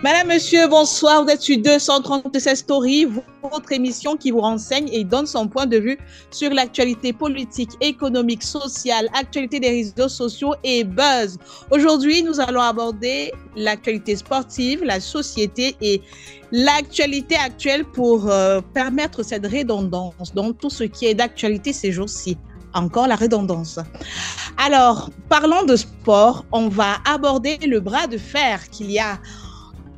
Madame, monsieur, bonsoir. Vous êtes sur 237 Story, votre émission qui vous renseigne et donne son point de vue sur l'actualité politique, économique, sociale, actualité des réseaux sociaux et buzz. Aujourd'hui, nous allons aborder l'actualité sportive, la société et l'actualité actuelle pour permettre cette redondance dans tout ce qui est d'actualité ces jours-ci. Encore la redondance. Alors, parlant de sport, on va aborder le bras de fer qu'il y a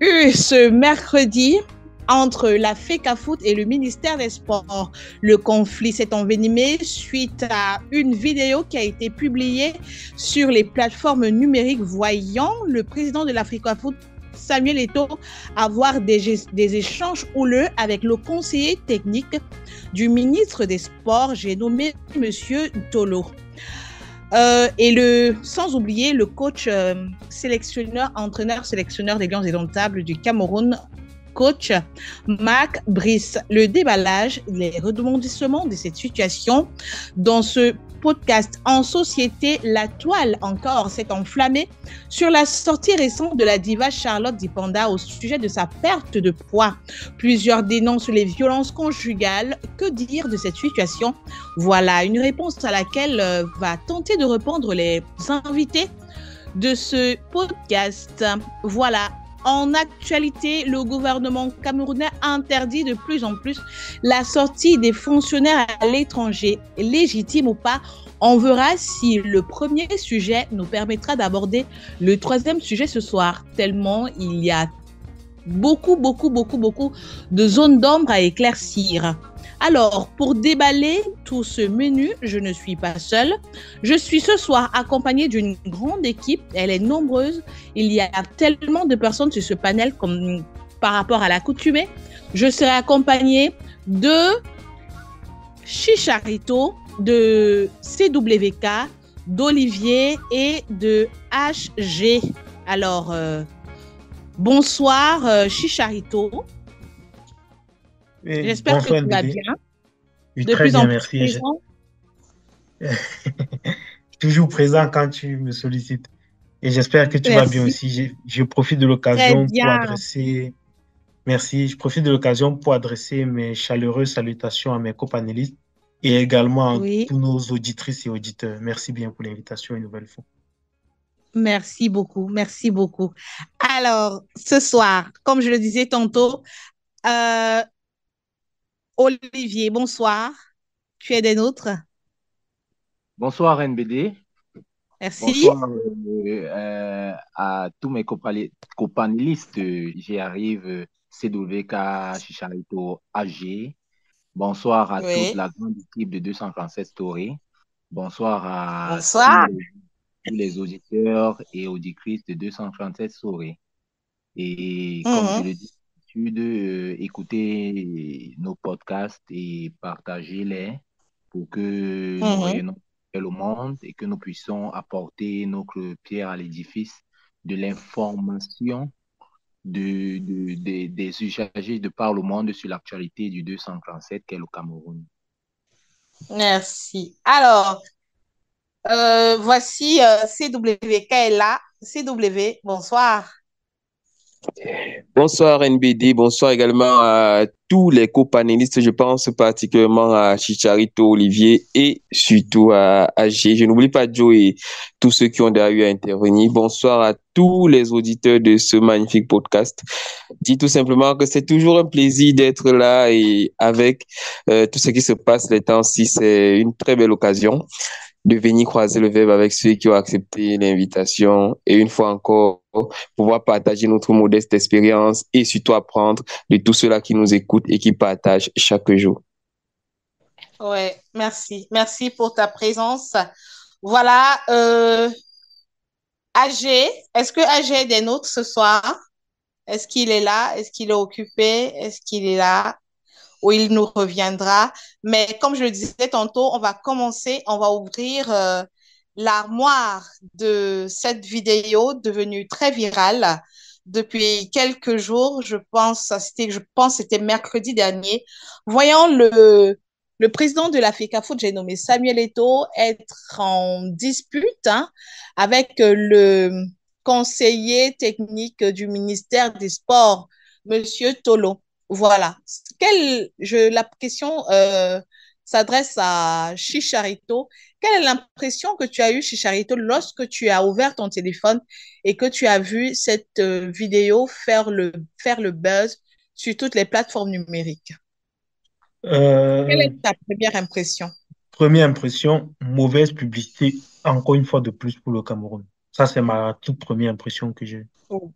eu ce mercredi entre la FECAFOOT et le ministère des Sports. Le conflit s'est envenimé suite à une vidéo qui a été publiée sur les plateformes numériques voyant le président de la FECAFOOT, Samuel Eto'o, avoir des échanges houleux avec le conseiller technique du ministre des Sports, j'ai nommé Monsieur Tolo. Sans oublier le coach entraîneur sélectionneur des Lions indomptables du Cameroun, coach Marc Brice. Le déballage, les rebondissements de cette situation dans ce podcast en société, la toile encore s'est enflammée sur la sortie récente de la diva Charlotte Dipanda au sujet de sa perte de poids. Plusieurs dénoncent les violences conjugales. Que dire de cette situation? Voilà une réponse à laquelle va tenter de répondre les invités de ce podcast. Voilà. En actualité, le gouvernement camerounais interdit de plus en plus la sortie des fonctionnaires à l'étranger, légitime ou pas. On verra si le premier sujet nous permettra d'aborder le troisième sujet ce soir, tellement il y a beaucoup de zones d'ombre à éclaircir. Alors, pour déballer tout ce menu, je ne suis pas seule. Je suis ce soir accompagnée d'une grande équipe. Elle est nombreuse. Il y a tellement de personnes sur ce panel comme par rapport à l'accoutumée. Je serai accompagnée de Chicharito, de CWK, d'Olivier et de HG. Alors, bonsoir Chicharito. J'espère que tu vas bien. Oui, très bien, merci. Toujours présent quand tu me sollicites. Et j'espère que tu vas bien aussi. Je profite de l'occasion pour adresser... Merci. Je profite de l'occasion pour adresser mes chaleureuses salutations à mes copanélistes et également à tous nos auditrices et auditeurs. Merci bien pour l'invitation une nouvelle fois. Merci beaucoup, merci beaucoup. Alors, ce soir, comme je le disais tantôt, Olivier, bonsoir. Tu es des nôtres. Bonsoir NBD. Merci. Bonsoir à tous mes copanélistes. J'y arrive, CWK, Chicharito, AG. Bonsoir à toute la grande équipe de 237 Story. Bonsoir à tous les auditeurs et auditrices de 237 Story. Et comme je le dis d'habitude, écoutez nos podcasts et partagez-les pour que nous rayonnons le monde et que nous puissions apporter notre pierre à l'édifice de l'information des usagers de par le monde sur l'actualité du 237 qu'est le Cameroun. Merci. Alors, voici CWK est là. CW, bonsoir. Bonsoir NBD, bonsoir également à tous les co-panélistes, je pense particulièrement à Chicharito, Olivier et surtout à AG. Je n'oublie pas Joe et tous ceux qui ont déjà eu à intervenir. Bonsoir à tous les auditeurs de ce magnifique podcast. Dis tout simplement que c'est toujours un plaisir d'être là et avec tout ce qui se passe les temps-ci, c'est une très belle occasion de venir croiser le verbe avec ceux qui ont accepté l'invitation et une fois encore pouvoir partager notre modeste expérience et surtout apprendre de tous ceux-là qui nous écoutent et qui partagent chaque jour. Ouais, merci. Merci pour ta présence. Voilà, AG, est-ce que AG est des nôtres ce soir? Est-ce qu'il est là? Est-ce qu'il est occupé? Est-ce qu'il est là? Ou il nous reviendra? Mais comme je le disais tantôt, on va commencer, on va ouvrir l'armoire de cette vidéo devenue très virale depuis quelques jours. Je pense que c'était mercredi dernier. Voyant le président de la FECAFOOT, j'ai nommé Samuel Eto'o, être en dispute avec le conseiller technique du ministère des Sports, Monsieur Tolo. Voilà. La question s'adresse à Chicharito. Quelle est l'impression que tu as eue, Chicharito, lorsque tu as ouvert ton téléphone et que tu as vu cette vidéo faire le buzz sur toutes les plateformes numériques? Quelle Euh, est ta première impression? Première impression, mauvaise publicité, encore une fois de plus pour le Cameroun. Ça, c'est ma toute première impression que j'ai. Oh.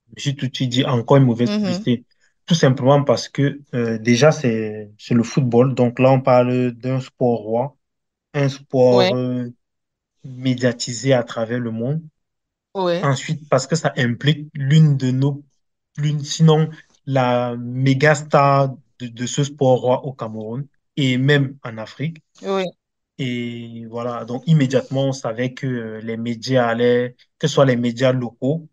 Je me suis tout de suite dit encore une mauvaise Mhm. publicité. Tout simplement parce que déjà, c'est le football. Donc là, on parle d'un sport roi, un sport Ouais, médiatisé à travers le monde. ouais, Ensuite, parce que ça implique sinon la méga star de ce sport roi au Cameroun et même en Afrique. ouais. Et voilà, donc immédiatement, on savait que les médias allaient, que ce soit les médias locaux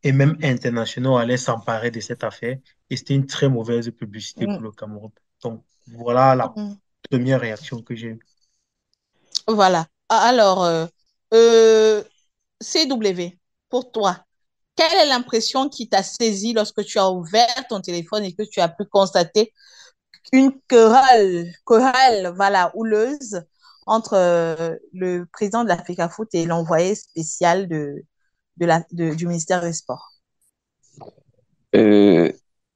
et même internationaux, allaient s'emparer de cette affaire. Et c'était une très mauvaise publicité Mm, pour le Cameroun. Donc voilà la mm. première réaction que j'ai eue. Voilà. Alors, euh, CW, pour toi, quelle est l'impression qui t'a saisi lorsque tu as ouvert ton téléphone et que tu as pu constater une querelle, voilà, houleuse entre le président de l'Africa Foot et l'envoyé spécial du ministère des Sports? Euh,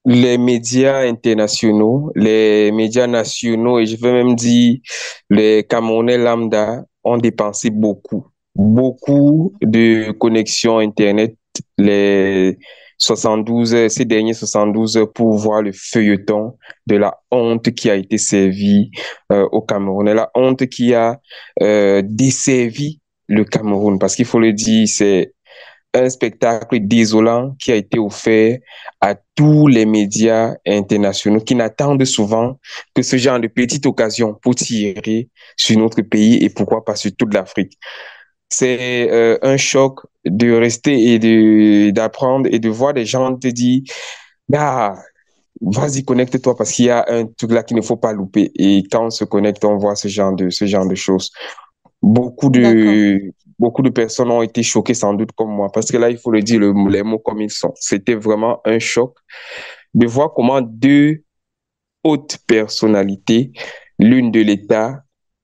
les médias internationaux, les médias nationaux et je veux même dire les Camerounais lambda ont dépensé beaucoup de connexions Internet, les 72 ces derniers 72 heures pour voir le feuilleton de la honte qui a été servie au Cameroun, et la honte qui a desservi le Cameroun, parce qu'il faut le dire, c'est un spectacle désolant qui a été offert à tous les médias internationaux qui n'attendent souvent que ce genre de petite occasion pour tirer sur notre pays et pourquoi pas sur toute l'Afrique. C'est un choc de rester et d'apprendre et de voir des gens te dire, ah, vas-y, connecte-toi parce qu'il y a un truc là qu'il ne faut pas louper. Et quand on se connecte, on voit ce genre de choses. Beaucoup D'accord. de, beaucoup de personnes ont été choquées sans doute comme moi, parce que là, il faut le dire, les mots comme ils sont. C'était vraiment un choc de voir comment deux hautes personnalités, l'une de l'État,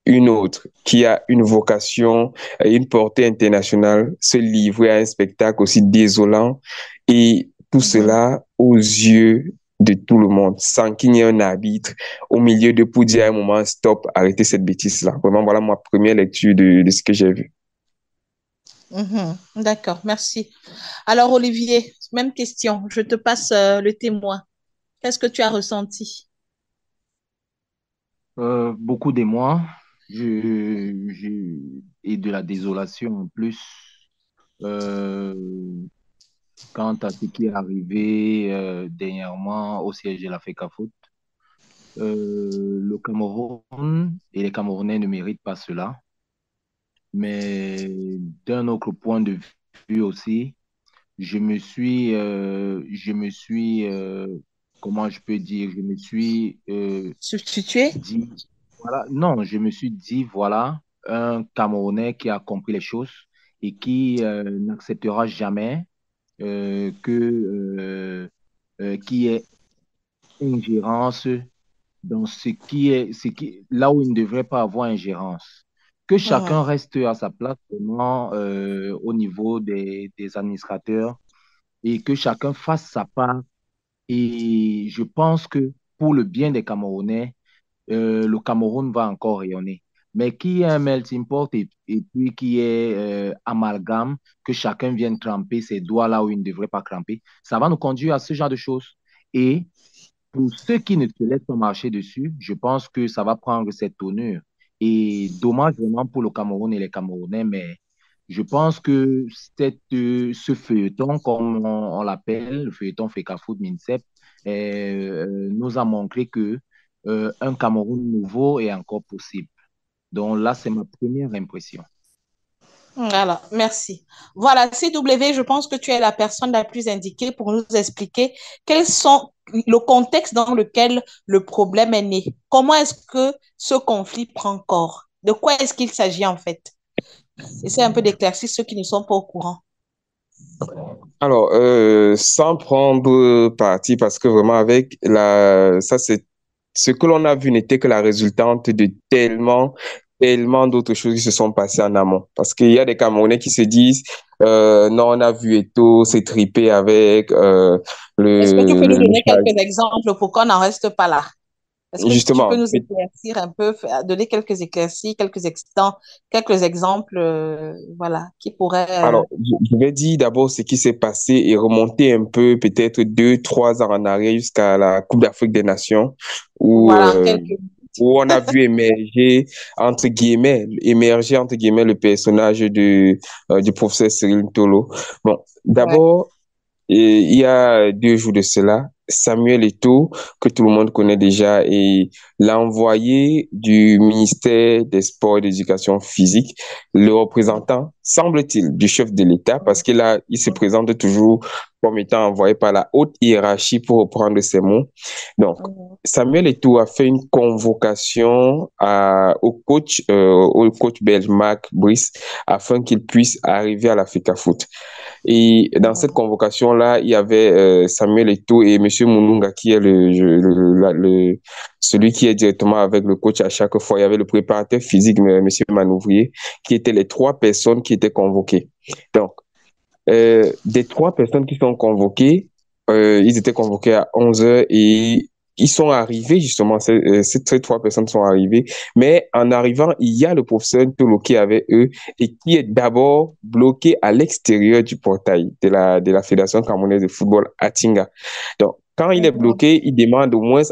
une autre, qui a une vocation, une portée internationale, se livrer à un spectacle aussi désolant, et tout Mhm. cela aux yeux de tout le monde, sans qu'il y ait un arbitre au milieu de pour dire à un moment, stop, arrêtez cette bêtise-là. Vraiment, voilà ma première lecture de ce que j'ai vu. Mhm. D'accord, merci. Alors, Olivier, même question. Je te passe le témoin. Qu'est-ce que tu as ressenti? Beaucoup d'émoi et de la désolation en plus. Euh, Quant à ce qui est arrivé dernièrement au siège de la FECAFOOT, le Cameroun et les Camerounais ne méritent pas cela. Mais d'un autre point de vue aussi, comment je peux dire, je me suis Substitué? dit, voilà, non, je me suis dit, voilà, un Camerounais qui a compris les choses et qui n'acceptera jamais qu'il y ait ingérence dans là où il ne devrait pas avoir ingérence. Que chacun Mhm. reste à sa place vraiment au niveau des administrateurs et que chacun fasse sa part. Et je pense que pour le bien des Camerounais, le Cameroun va encore rayonner. Mais qui est un melting pot et puis qui est amalgame, que chacun vienne tremper ses doigts là où il ne devrait pas tremper, ça va nous conduire à ce genre de choses. Et pour ceux qui ne se laissent pas marcher dessus, je pense que ça va prendre cette tournure. Et dommage vraiment pour le Cameroun et les Camerounais, mais je pense que ce feuilleton, comme on l'appelle, le feuilleton FECAFOOT MINSEP, nous a montré que un Cameroun nouveau est encore possible. Donc là, c'est ma première impression. Voilà, merci. Voilà, CW, je pense que tu es la personne la plus indiquée pour nous expliquer quels sont le contexte dans lequel le problème est né. Comment est-ce que ce conflit prend corps? De quoi est-ce qu'il s'agit en fait? Essaie un peu d'éclaircir ceux qui ne sont pas au courant. Alors, sans prendre parti, parce que vraiment ça c'est ce que l'on a vu n'était que la résultante de tellement d'autres choses qui se sont passées en amont. Parce qu'il y a des Camerounais qui se disent, non, on a vu Eto'o s'étriper avec Est-ce que tu peux nous le donner quelques exemples pour qu'on n'en reste pas là? Est-ce que tu peux justement. nous éclaircir un peu, donner quelques éclaircies, quelques exemples, voilà, qui pourraient, Alors, je vais dire d'abord ce qui s'est passé et remonter un peu, peut-être 2, 3 ans en arrière jusqu'à la Coupe d'Afrique des Nations, où, voilà, en euh, quelques minutes. où on a vu émerger, entre guillemets, le personnage du professeur Cyril Tolo. Bon, Ouais. d'abord, et il y a 2 jours de cela, Samuel Eto'o, que tout le monde connaît déjà, est l'envoyé du ministère des Sports et de l'Éducation physique, le représentant, semble-t-il, du chef de l'État, parce il se présente toujours comme étant envoyé par la haute hiérarchie pour reprendre ses mots. Donc, Mhm. Samuel Eto'o a fait une convocation au coach belge Marc Brice afin qu'il puisse arriver à la FECAFOOT. Et dans cette Mhm. convocation-là, il y avait Samuel Eto'o et Monsieur Moununga, qui est celui qui est directement avec le coach à chaque fois. Il y avait le préparateur physique, Monsieur Manouvrier, qui étaient les 3 personnes qui étaient convoquées. Donc, des 3 personnes qui sont convoquées, ils étaient convoqués à 11 heures et ils sont arrivés, justement, ces 3 personnes sont arrivées. Mais en arrivant, il y a le professeur Tolo qui est avec eux et qui est d'abord bloqué à l'extérieur du portail de la Fédération camerounaise de football à Tinga. Donc, quand il est Mhm. bloqué, il demande au moins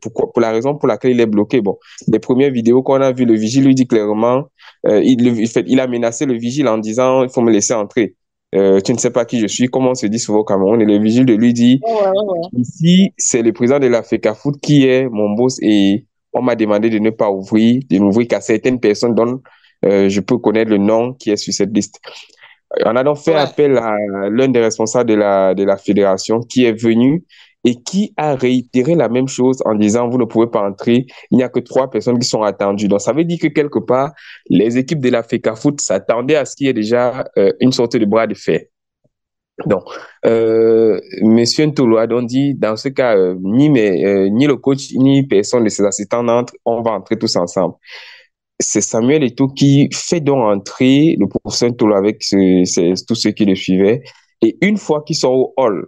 pour la raison pour laquelle il est bloqué. Bon, les premières vidéos qu'on a vues, le vigile lui dit clairement, il a menacé le vigile en disant, il faut me laisser entrer. Tu ne sais pas qui je suis, comment on se dit souvent au Cameroun. Et le vigile de lui dit, Ouais, ouais, ouais. ici, c'est le président de la FECAFOOT qui est mon boss et on m'a demandé de ne pas ouvrir, de n'ouvrir qu'à certaines personnes dont je peux connaître le nom qui est sur cette liste. On a donc fait Ouais. appel à l'un des responsables de la fédération qui est venu et qui a réitéré la même chose en disant, vous ne pouvez pas entrer, il n'y a que 3 personnes qui sont attendues. Donc, ça veut dire que quelque part, les équipes de la FECAFOOT s'attendaient à ce qu'il y ait déjà une sorte de bras de fer. Donc, Monsieur Ntolo a donc dit, dans ce cas, ni le coach, ni personne de ses assistants n'entre, on va entrer tous ensemble. C'est Samuel Eto'o qui fait donc entrer le professeur Ntolo avec tous ceux qui le suivaient. Et une fois qu'ils sont au hall,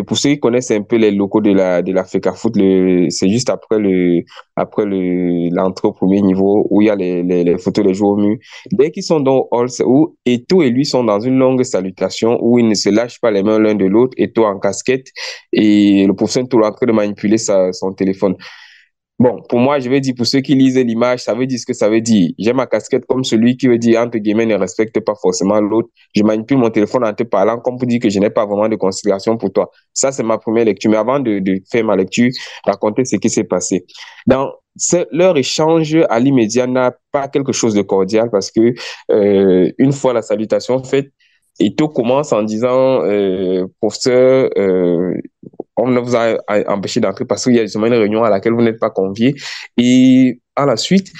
pour ceux qui connaissent un peu les locaux de la FECAFOOT, c'est juste après l'entrée au premier niveau où il y a les photos des joueurs au mur. Dès qu'ils sont dans le hall, c'est où Eto'o et lui sont dans une longue salutation où ils ne se lâchent pas les mains l'un de l'autre, Eto'o en casquette et le professeur Ntolo en train de manipuler son téléphone. Bon, pour moi, je vais dire, pour ceux qui lisent l'image, ça veut dire ce que ça veut dire. J'ai ma casquette comme celui qui veut dire, entre guillemets, ne respecte pas forcément l'autre. Je manipule mon téléphone en te parlant comme pour dire que je n'ai pas vraiment de considération pour toi. Ça, c'est ma première lecture. Mais avant de faire ma lecture, raconter ce qui s'est passé. Dans leur échange à l'immédiat n'a pas quelque chose de cordial parce que une fois la salutation faite, Eto'o commence en disant, professeur, on ne vous a empêché d'entrer parce qu'il y a justement une réunion à laquelle vous n'êtes pas convié. Et à la suite,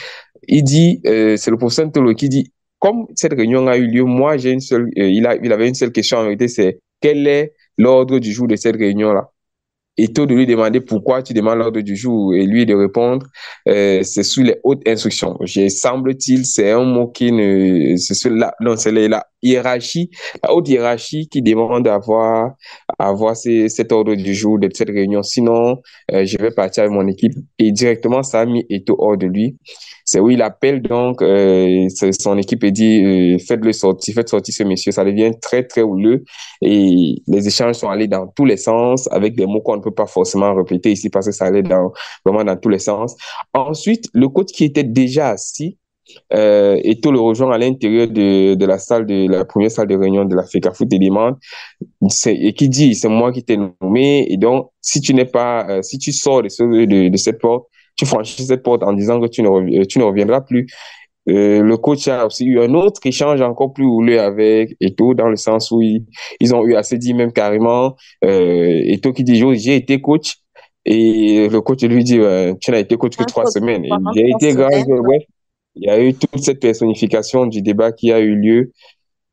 il dit, c'est le professeur Ntolo qui dit, comme cette réunion a eu lieu, moi, il avait une seule question en réalité, c'est quel est l'ordre du jour de cette réunion-là? Et tôt de lui demander pourquoi tu demandes l'ordre du jour et lui de répondre, c'est sous les hautes instructions. Semble-t-il, c'est un mot qui ne, c'est non, c'est la hiérarchie, la haute hiérarchie qui demande avoir cet ordre du jour de cette réunion. Sinon, je vais partir avec mon équipe et directement, ça a mis Eto'o hors de lui. C'est où il appelle donc son équipe et dit, faites sortir ce monsieur. Ça devient très, très houleux. Et les échanges sont allés dans tous les sens avec des mots qu'on ne peut pas forcément répéter ici parce que ça allait vraiment dans tous les sens. Ensuite, le coach qui était déjà assis, Eto'o le rejoint à l'intérieur de la salle de la première salle de réunion de la FECAFOOT et demande et qui dit c'est moi qui t'ai nommé et donc si tu sors de cette porte, tu franchis cette porte en disant que tu ne reviendras plus. Le coach a aussi eu un autre échange encore plus houleux avec Eto'o dans le sens où ils ont eu à se dire même carrément, Eto'o qui dit j'ai été coach et le coach lui dit tu n'as été coach que Un 3 semaines et pendant j'ai trois été grave, semaines. ouais. Il y a eu toute cette personnification du débat qui a eu lieu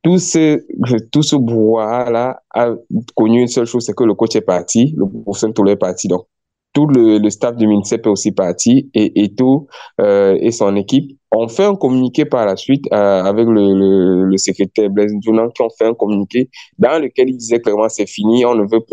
tout ce, tout ce brouhaha-là a connu une seule chose, c'est que le coach est parti, le professeur Tolo est parti. Donc, tout le staff du MINSEP est aussi parti et tout et son équipe ont fait un communiqué par la suite avec le secrétaire Blaise Ndounan qui ont fait un communiqué dans lequel il disait clairement c'est fini, on ne veut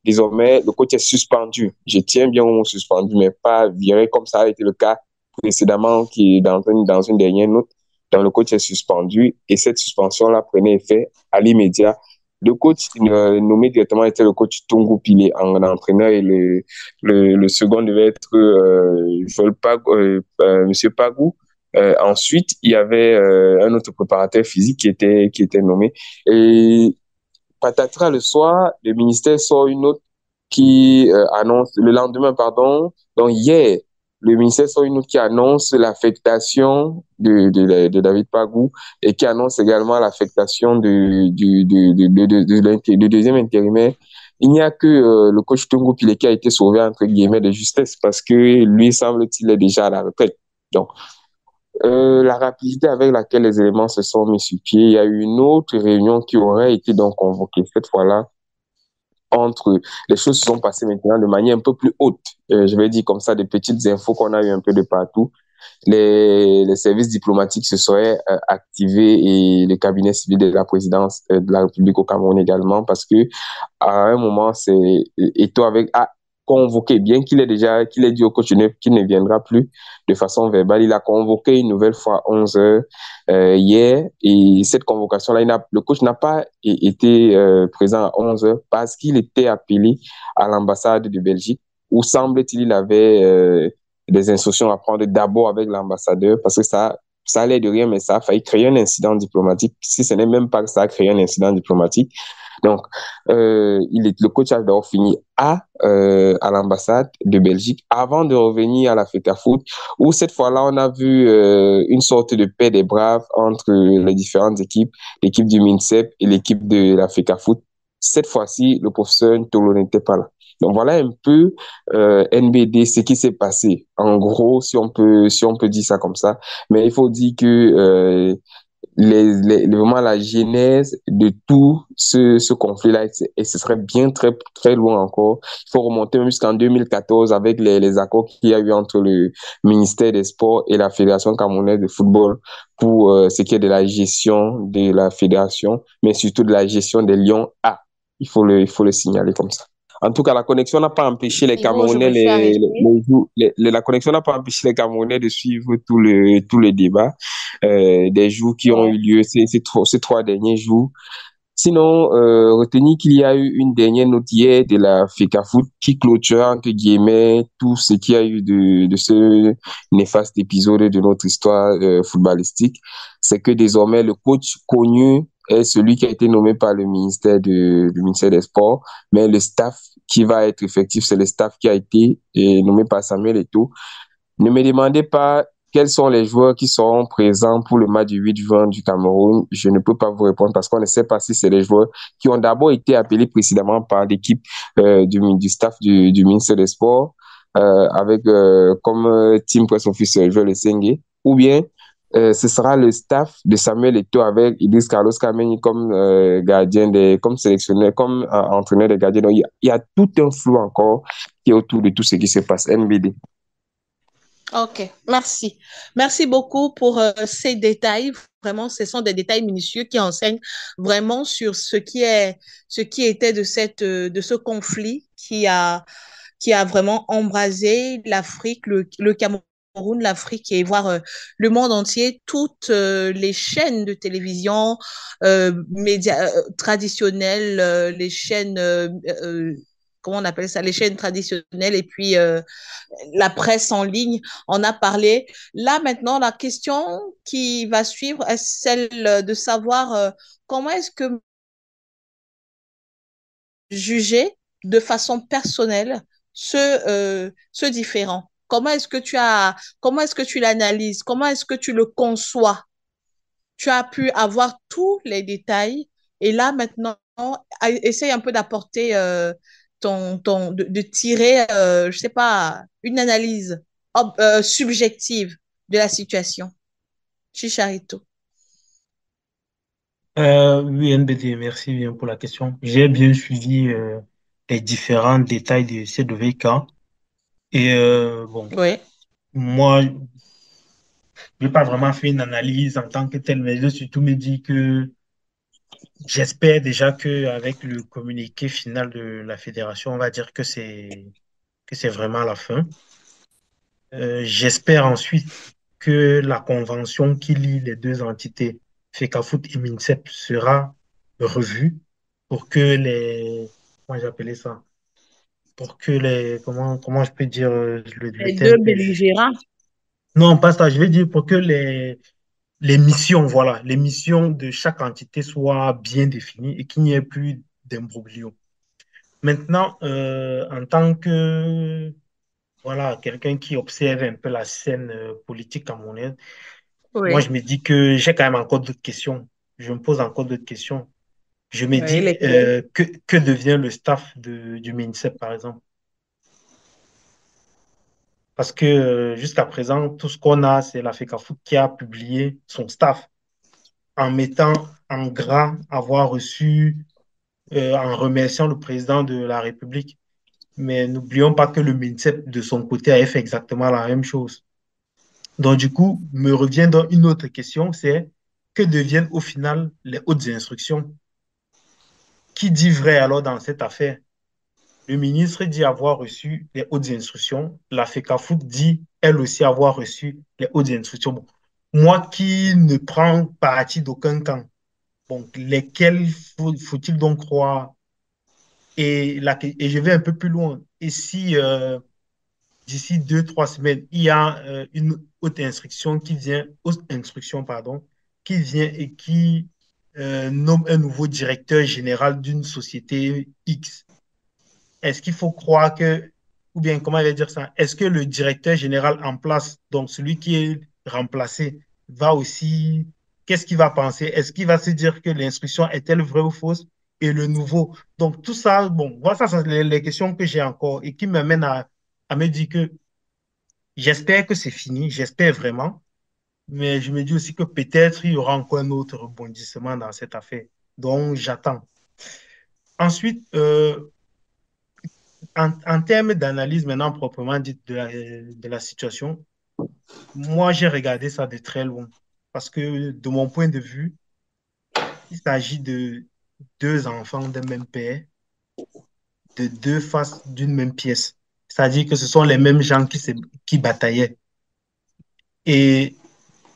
désormais, le coach est suspendu. Je tiens bien au mot suspendu, mais pas viré comme ça a été le cas précédemment qui est dans une dernière note dans le coach est suspendu et cette suspension-là prenait effet à l'immédiat. Le coach nommé directement était le coach Tongo Pile en entraîneur et le second devait être Monsieur Pagou. Ensuite, il y avait un autre préparateur physique qui était nommé. Et patatras le soir, le ministère sort une note qui annonce, le lendemain, pardon, donc hier, le ministère sort une note qui annonce l'affectation de David Pagou et qui annonce également l'affectation du deuxième intérimaire. Il n'y a que le coach Tongo Pile qui a été sauvé entre guillemets de justesse parce que lui, semble-t-il, est déjà à la retraite. Donc, la rapidité avec laquelle les éléments se sont mis sur pied, il y a eu une autre réunion qui aurait été donc convoquée cette fois-là entre les choses se sont passées maintenant de manière un peu plus haute. Je vais dire comme ça des petites infos qu'on a eu un peu de partout. Les services diplomatiques se seraient activés et le cabinet civil de la présidence de la République au Cameroun également parce que à un moment c'est Eto'o avec a convoqué, bien qu'il ait dit au coach qu'il ne viendra plus de façon verbale, il a convoqué une nouvelle fois à 11 heures hier et cette convocation-là, le coach n'a pas été présent à 11 heures parce qu'il était appelé à l'ambassade de Belgique où semble-t-il il avait des instructions à prendre d'abord avec l'ambassadeur parce que ça allait de rien, mais ça a failli créer un incident diplomatique. Si ce n'est même pas que ça a créé un incident diplomatique. Donc, le coach a d'abord fini à l'ambassade de Belgique avant de revenir à la FECAFOOT où cette fois-là, on a vu une sorte de paix des braves entre les différentes équipes, l'équipe du MINSEP et l'équipe de la FECAFOOT. Cette fois-ci, le professeur Ntolo n'était pas là. Donc voilà un peu NBD, ce qui s'est passé. En gros, si on peut dire ça comme ça. Mais il faut dire que vraiment la genèse de tout ce conflit-là, et ce serait bien très, très loin encore. Il faut remonter même jusqu'en 2014 avec les accords qu'il y a eu entre le ministère des Sports et la Fédération camerounaise de football pour ce qui est de la gestion de la fédération, mais surtout de la gestion des Lions A. Il faut le signaler comme ça. En tout cas, la connexion n'a pas empêché les Camerounais, la connexion n'a pas empêché les Camerounais de suivre tout le débat des jours qui ont eu lieu ces 3 derniers jours. Sinon, retenez qu'il y a eu une dernière note hier de la FECAFOOT qui clôture, entre guillemets, tout ce qu'il y a eu de ce néfaste épisode de notre histoire footballistique. C'est que désormais, le coach connu est celui qui a été nommé par le ministère des Sports, mais le staff qui va être effectif, c'est le staff qui a été nommé par Samuel Eto'o. Ne me demandez pas quels sont les joueurs qui seront présents pour le match du 8 juin du Cameroun. Je ne peux pas vous répondre parce qu'on ne sait pas si c'est les joueurs qui ont d'abord été appelés précédemment par l'équipe du staff du ministère des Sports avec comme team press officer Joël Sengue, ou bien ce sera le staff de Samuel Eto'o avec Idriss Carlos Kameni comme comme sélectionneur, comme entraîneur des gardiens. Donc, il y a tout un flou encore qui est autour de tout ce qui se passe. NBD. Ok, merci. Merci beaucoup pour ces détails. Vraiment, ce sont des détails minutieux qui enseignent vraiment sur ce qui était de ce conflit qui a vraiment embrasé l'Afrique, le Cameroun, l'Afrique et voire le monde entier, toutes les chaînes de télévision, médias traditionnelles, les chaînes comment on appelle ça, les chaînes traditionnelles et puis la presse en ligne en a parlé. Là, maintenant, la question qui va suivre est celle de savoir comment est-ce que juger de façon personnelle ce différent. Comment est-ce que tu l'analyses? Comment est-ce que tu le conçois? Tu as pu avoir tous les détails et là, maintenant, essaye un peu d'apporter de tirer, je sais pas, une analyse subjective de la situation. Chicharito. Oui, NBD, merci bien pour la question. J'ai bien suivi les différents détails de ces deux cas. Et bon, Oui. moi, je n'ai pas vraiment fait une analyse en tant que telle, mais je surtout me dis que j'espère déjà qu'avec le communiqué final de la fédération, on va dire que c'est vraiment la fin. J'espère ensuite que la convention qui lie les deux entités, FECAFOOT et MINSEP, sera revue pour que comment j'appelais ça? Pour que comment je peux dire le Les terme deux que belligérants. non, pas ça, je vais dire pour que les missions, voilà, les missions de chaque entité soient bien définies et qu'il n'y ait plus d'imbroglio. Maintenant, en tant que voilà, quelqu'un qui observe un peu la scène politique camerounaise, moi, je Oui. me dis que j'ai quand même encore d'autres questions. Je me pose encore d'autres questions. Je me Oui, dis, lesquels? que devient le staff du MINSEP, par exemple? Parce que jusqu'à présent, tout ce qu'on a, c'est la FECAFOOT qui a publié son staff en mettant en gras avoir reçu, en remerciant le président de la République. Mais n'oublions pas que le MINSEP, de son côté, a fait exactement la même chose. Donc, du coup, me revient donc une autre question, c'est que deviennent au final les hautes instructions? Qui dit vrai alors dans cette affaire? Le ministre dit avoir reçu les hautes instructions. La FECAFOOT dit elle aussi avoir reçu les hautes instructions. Bon, moi qui ne prends parti d'aucun camp, bon, lesquels faut-il donc croire? Et je vais un peu plus loin. Et si d'ici 2, 3 semaines, il y a une haute instruction, pardon, qui vient et qui nomme un nouveau directeur général d'une société X. Est-ce qu'il faut croire que, ou bien comment je vais dire ça, est-ce que le directeur général en place, donc celui qui est remplacé, va aussi, qu'est-ce qu'il va penser? Est-ce qu'il va se dire que l'instruction est-elle vraie ou fausse? Et le nouveau. Donc tout ça, bon, voilà, ça, c'est les questions que j'ai encore et qui m'amènent à me dire que j'espère que c'est fini, j'espère vraiment, mais je me dis aussi que peut-être il y aura encore un autre rebondissement dans cette affaire. Donc j'attends. Ensuite, en termes d'analyse maintenant proprement dite de la situation, moi j'ai regardé ça de très loin parce que de mon point de vue, il s'agit de deux enfants d'un même père, de deux faces d'une même pièce. C'est-à-dire que ce sont les mêmes gens qui bataillaient. Et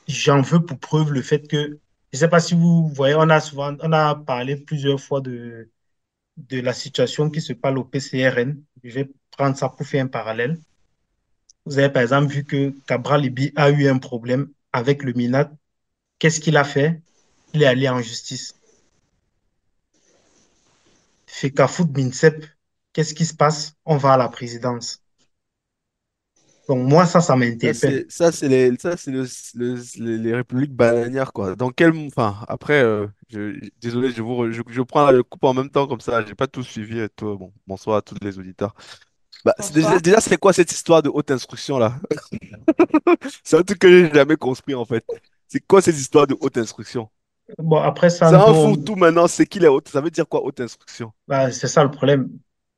j'en veux pour preuve le fait que, je ne sais pas si vous voyez, on a parlé plusieurs fois de la situation qui se passe au PCRN. Je vais prendre ça pour faire un parallèle. Vous avez par exemple vu que Cabral Libi a eu un problème avec le MINAT. Qu'est-ce qu'il a fait? Il est allé en justice. Fekafout Binsep, qu'est-ce qui se passe? On va à la présidence. Donc moi, ça m'interpelle. Ça, c'est les républiques bananières, quoi. Enfin, après, désolé, je prends le coupe en même temps, comme ça, j'ai pas tout suivi. Toi, bon, bonsoir à tous les auditeurs. Bah, Bonsoir. déjà, c'est quoi cette histoire de haute instruction, là? C'est un truc que j'ai jamais compris, en fait. C'est quoi cette histoire de haute instruction? Bon, après ça, Ça en fout tout maintenant, c'est qui les hautes? Ça veut dire quoi, haute instruction? bah, c'est ça le problème.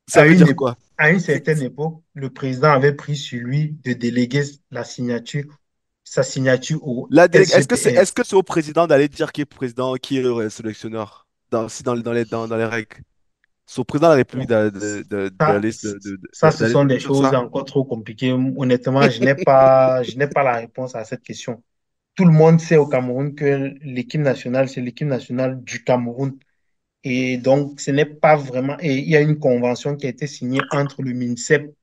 Ça À veut une, dire ép- quoi? à une C'est- certaine époque, le président avait pris sur lui de déléguer sa signature au Est-ce SGPR. que c'est au président d'aller dire qui est président, qui est le sélectionneur? Si dans les règles. C'est au président de la République Bon, ça, d'aller ce d'aller sont des dire choses ça. encore trop compliquées. Honnêtement, je n'ai pas la réponse à cette question. Tout le monde sait au Cameroun que l'équipe nationale, c'est l'équipe nationale du Cameroun. Et donc, ce n'est pas vraiment. Et il y a une convention qui a été signée entre le MINSEP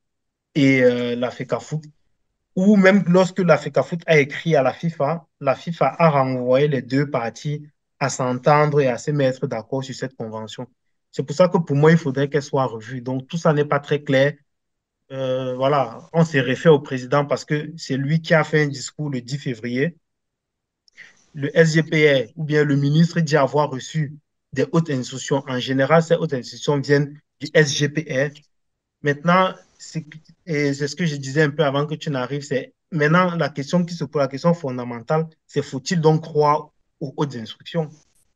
et la FECAFOOT, ou même lorsque la FECAFOOT a écrit à la FIFA a renvoyé les deux parties à s'entendre et à se mettre d'accord sur cette convention. C'est pour ça que pour moi, il faudrait qu'elle soit revue. Donc, tout ça n'est pas très clair. Voilà, on s'est référé au président parce que c'est lui qui a fait un discours le 10 février. Le SGPR ou bien le ministre dit avoir reçu des hautes instructions. En général, ces hautes instructions viennent du SGPR. Maintenant, et c'est ce que je disais un peu avant que tu n'arrives, c'est maintenant la question qui se pose, la question fondamentale, c'est faut-il donc croire aux hautes instructions?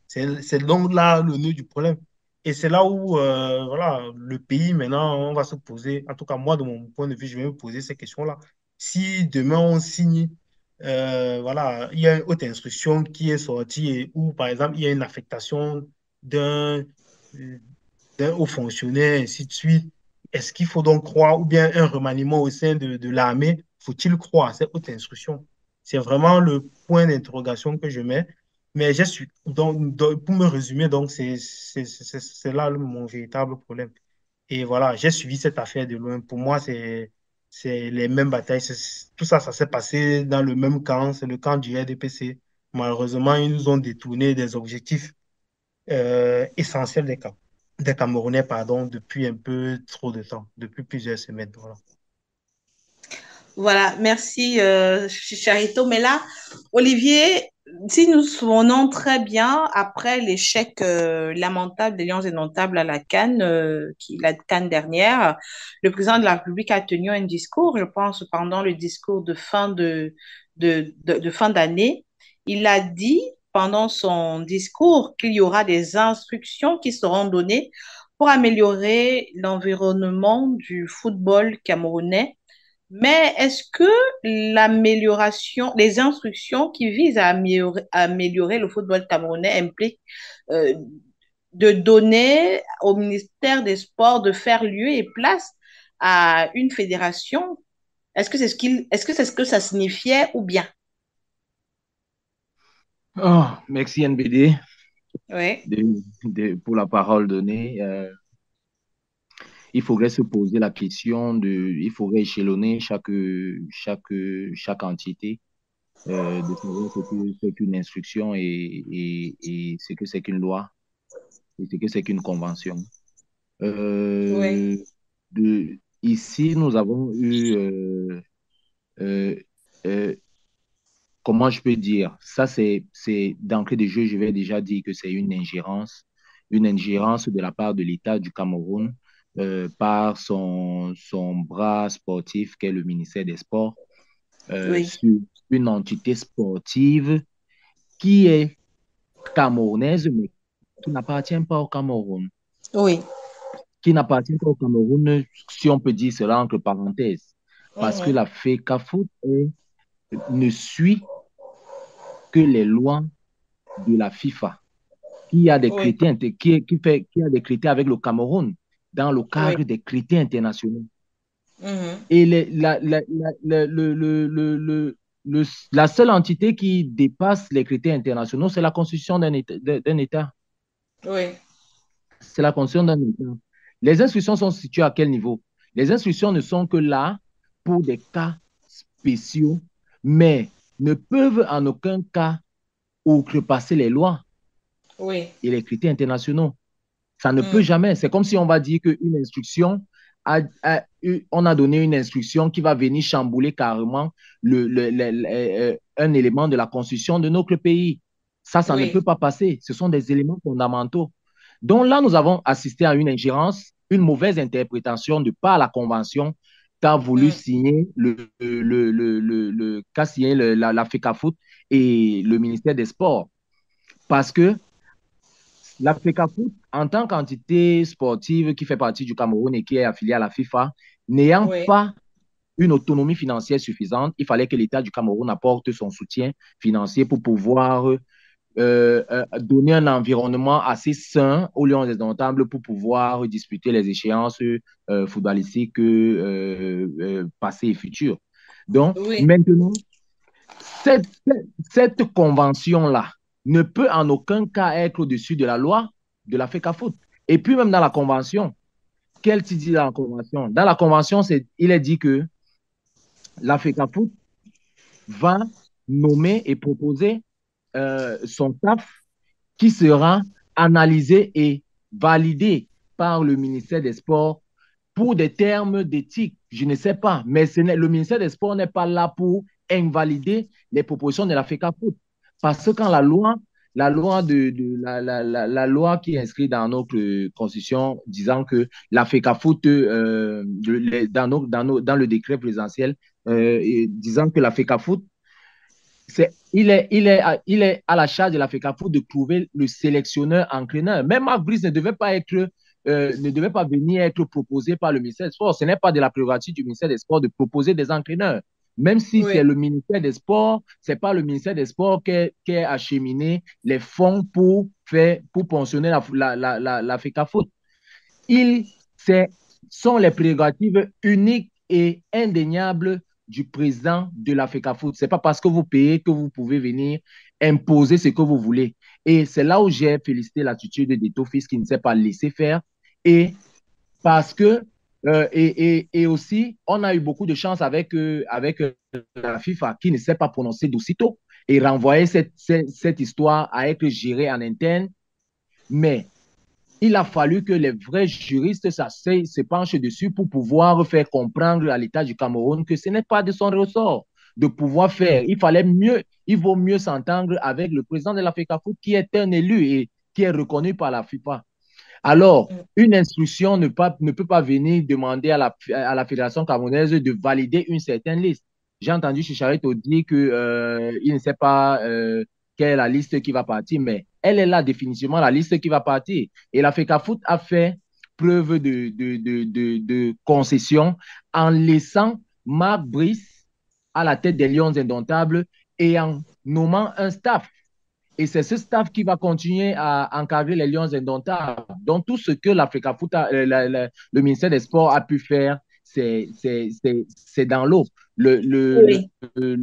C'est donc là le nœud du problème. Et c'est là où voilà, le pays, maintenant, on va se poser, en tout cas moi, de mon point de vue, je vais me poser ces questions-là. Si demain on signe, voilà, il y a une haute instruction qui est sortie et où, par exemple, il y a une affectation d'un euh, d'un haut fonctionnaire, ainsi de suite, est-ce qu'il faut donc croire, ou bien un remaniement au sein de l'armée, faut-il croire à cette haute instruction? C'est vraiment le point d'interrogation que je mets. Mais je suis, pour me résumer, donc, c'est là mon véritable problème. Et voilà, j'ai suivi cette affaire de loin. Pour moi, c'est les mêmes batailles. Tout ça, ça s'est passé dans le même camp, c'est le camp du RDPC. Malheureusement, ils nous ont détourné des objectifs essentiels des Camerounais, pardon, depuis un peu trop de temps, depuis plusieurs semaines. Voilà. Voilà, merci Charito. Mais là, Olivier, si nous souvenons très bien, après l'échec lamentable des Lions indomptables à la CAN, la CAN dernière, le président de la République a tenu un discours, je pense, pendant le discours de de fin d'année. Il a dit pendant son discours qu'il y aura des instructions qui seront données pour améliorer l'environnement du football camerounais, mais est-ce que les instructions qui visent à améliorer le football camerounais impliquent euh, de donner au ministère des Sports de faire lieu et place à une fédération? Est-ce que c'est ce que ça signifiait ou bien? Oh, merci NBD Oui, pour la parole donnée. Il faudrait se poser la question il faudrait échelonner chaque entité, de savoir ce que c'est qu'une instruction et ce que c'est qu'une loi et ce que c'est qu'une convention. oui, Euh, Ici, nous avons eu, euh, euh, comment je peux dire, ça c'est d'entrée de jeu, je vais déjà dire que c'est une ingérence de la part de l'État du Cameroun par son bras sportif qu'est le ministère des Sports oui, sur une entité sportive qui est camerounaise mais qui n'appartient pas au Cameroun. oui. Qui n'appartient pas au Cameroun, si on peut dire cela entre parenthèses, parce que Mhm. la FECAFOOT ne suit que les lois de la FIFA, qui a des Oui, critères, qui a des critères avec le Cameroun dans le oui. cadre des critères internationaux. Mhm. Et la seule entité qui dépasse les critères internationaux, c'est la constitution d'un État. Oui, C'est la constitution d'un État. Les instructions sont situées à quel niveau? Les instructions ne sont que là pour des cas spéciaux, mais ne peuvent en aucun cas outrepasser les lois oui. et les critères internationaux. Ça ne peut Mhm. jamais. C'est comme si on va dire qu'une instruction, on a donné une instruction qui va venir chambouler carrément un élément de la constitution de notre pays. Ça ne peut Oui. pas passer. Ce sont des éléments fondamentaux. Donc là, nous avons assisté à une ingérence, une mauvaise interprétation de par la convention qu'a voulu Mhm. signer qu'a signé la FECAFOOT et le ministère des Sports. Parce que la FECAFOOT, en tant qu'entité sportive qui fait partie du Cameroun et qui est affiliée à la FIFA, n'ayant Oui. pas une autonomie financière suffisante, il fallait que l'État du Cameroun apporte son soutien financier pour pouvoir donner un environnement assez sain aux Lions indomptables pour pouvoir disputer les échéances footballistiques passées et futures. Donc, Oui. maintenant, cette, cette convention-là ne peut en aucun cas être au-dessus de la loi de la FECAFOOT. Et puis même dans la convention, qu'elle dit dans la convention? Dans la convention, il est dit que la FECAFOOT va nommer et proposer son staff qui sera analysé et validé par le ministère des Sports pour des termes d'éthique. Je ne sais pas, mais le ministère des Sports n'est pas là pour invalider les propositions de la FECAFOOT. Parce que quand la loi qui est inscrite dans notre constitution disant que la FECAFOOT, dans le décret présidentiel, disant que la FECAFOOT il est à la charge de la FECAFO de trouver le sélectionneur-entraîneur. Même Marc Brice ne devait pas venir être proposé par le ministère des Sports. Ce n'est pas de la prérogative du ministère des Sports de proposer des entraîneurs. Même si c'est Oui. le ministère des Sports, c'est pas le ministère des Sports qui a acheminé les fonds pour pensionner la FECAFO. Ce sont les prérogatives uniques et indéniables du président de la FECAFOOT. Ce n'est pas parce que vous payez que vous pouvez venir imposer ce que vous voulez. Et c'est là où j'ai félicité l'attitude d'Etofis qui ne s'est pas laissé faire. Et parce que, et aussi, on a eu beaucoup de chance avec la FIFA qui ne s'est pas prononcée d'aussitôt et renvoyer cette histoire à être gérée en interne. Mais il a fallu que les vrais juristes s'asseyent, se penchent dessus pour pouvoir faire comprendre à l'État du Cameroun que ce n'est pas de son ressort de pouvoir faire. Il vaut mieux s'entendre avec le président de la FECAFOOT qui est un élu et qui est reconnu par la FIFA. Alors, une instruction ne peut pas venir demander à la Fédération camerounaise de valider une certaine liste. J'ai entendu Chicharito dire qu'il ne sait pas quelle est la liste qui va partir, mais elle est là définitivement, la liste qui va partir. Et la FECAFOOT a fait preuve de concession en laissant Marc Brice à la tête des Lions indomptables et en nommant un staff. Et c'est ce staff qui va continuer à encadrer les Lions indomptables. Donc, tout ce que le ministère des Sports a pu faire, c'est dans l'eau. Oui. Le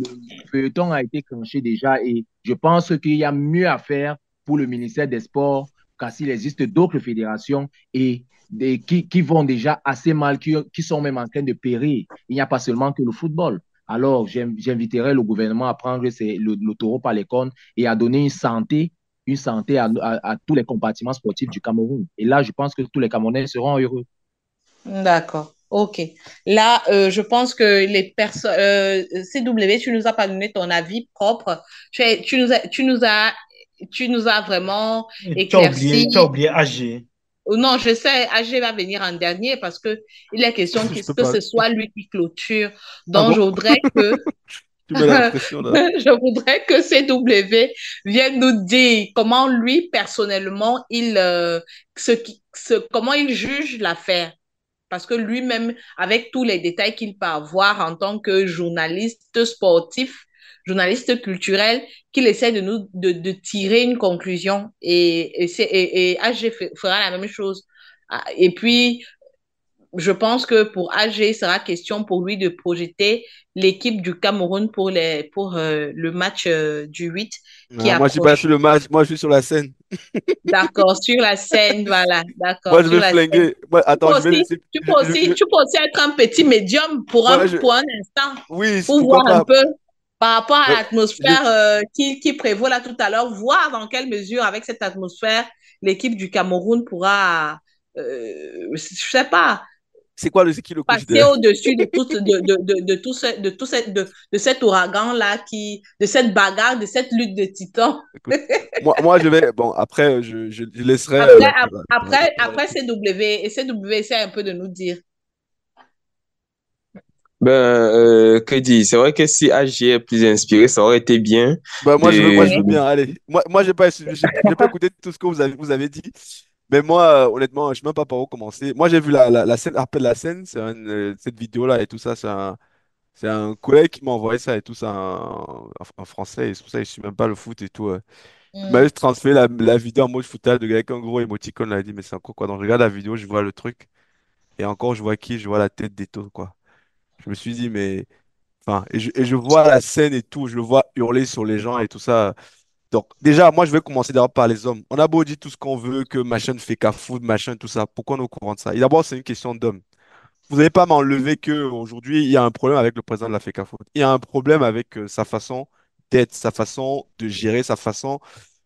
feuilleton a été clenché déjà et je pense qu'il y a mieux à faire pour le ministère des Sports car s'il existe d'autres fédérations qui vont déjà assez mal, qui sont même en train de périr. Il n'y a pas seulement que le football. Alors, j'inviterai le gouvernement à prendre le taureau par les cornes et à donner une santé à tous les compartiments sportifs du Cameroun. Et là, je pense que tous les Camerounais seront heureux. D'accord. OK. Là, je pense que les personnes, CW, tu nous as pas donné ton avis propre. Tu nous as vraiment éclairci. Tu as oublié AG. Non, je sais, AG va venir en dernier parce que il est question Je peux que pas. ce soit lui qui clôture. Ah Donc, bon? je voudrais que Tu mets la pression là. je voudrais que CW vienne nous dire comment lui, personnellement, comment il juge l'affaire. Parce que lui-même, avec tous les détails qu'il peut avoir en tant que journaliste sportif, journaliste culturel, qu'il essaie de tirer une conclusion. Et AG fera la même chose. Et puis, je pense que pour AG, il sera question pour lui de projeter l'équipe du Cameroun pour le match du 8 qui Ah, moi, je suis pas approche. sur le match, moi, je suis sur la scène. D'accord, sur la scène, voilà, Moi, d'accord, je sur vais la scène. flinguer. Moi, attends, je vais laisser. Tu peux aussi être un petit médium Moi, pour un instant, oui, pour pourquoi voir un pas. peu par rapport à Ouais, j'ai- l'atmosphère qui prévaut là tout à l'heure, voir dans quelle mesure, avec cette atmosphère, l'équipe du Cameroun pourra, je sais pas, c'est qui le coach passer de. au-dessus de cet ouragan-là, de cette bagarre, de cette lutte de titans. Écoute, moi, je vais. Bon, après, je laisserai Après CW, et CW essaie un peu de nous dire. Ben, que dire? C'est vrai que si AG est plus inspiré, ça aurait été bien Bah, moi, je veux de... bien. Allez. Moi, j'ai pas écouté tout ce que vous avez dit. Mais moi, honnêtement, je sais même pas par où commencer. Moi, j'ai vu la scène, rappel la scène, cette vidéo-là et tout ça, c'est un collègue qui m'a envoyé ça et tout ça en français. Et c'est pour ça que je suis même pas le foot et tout. Il m'a Mm. juste transféré la vidéo en mode footage de gars avec un gros émoticône là. Il dit, mais c'est encore quoi? Donc, je regarde la vidéo, je vois le truc. Et encore, je vois qui? Je vois la tête d'Eto, quoi. Je me suis dit, mais. Enfin, et je vois la scène et tout. Je le vois hurler sur les gens et tout ça. Donc, déjà, moi, je vais commencer d'abord par les hommes. On a beau dire tout ce qu'on veut, que machin ne fait qu'à foutre, machin, tout ça. Pourquoi on est au courant de ça? Et d'abord, c'est une question d'homme. Vous n'allez pas m'enlever qu'aujourd'hui, il y a un problème avec le président de la FECAFOOT. Il y a un problème avec sa façon d'être, sa façon de gérer, sa façon.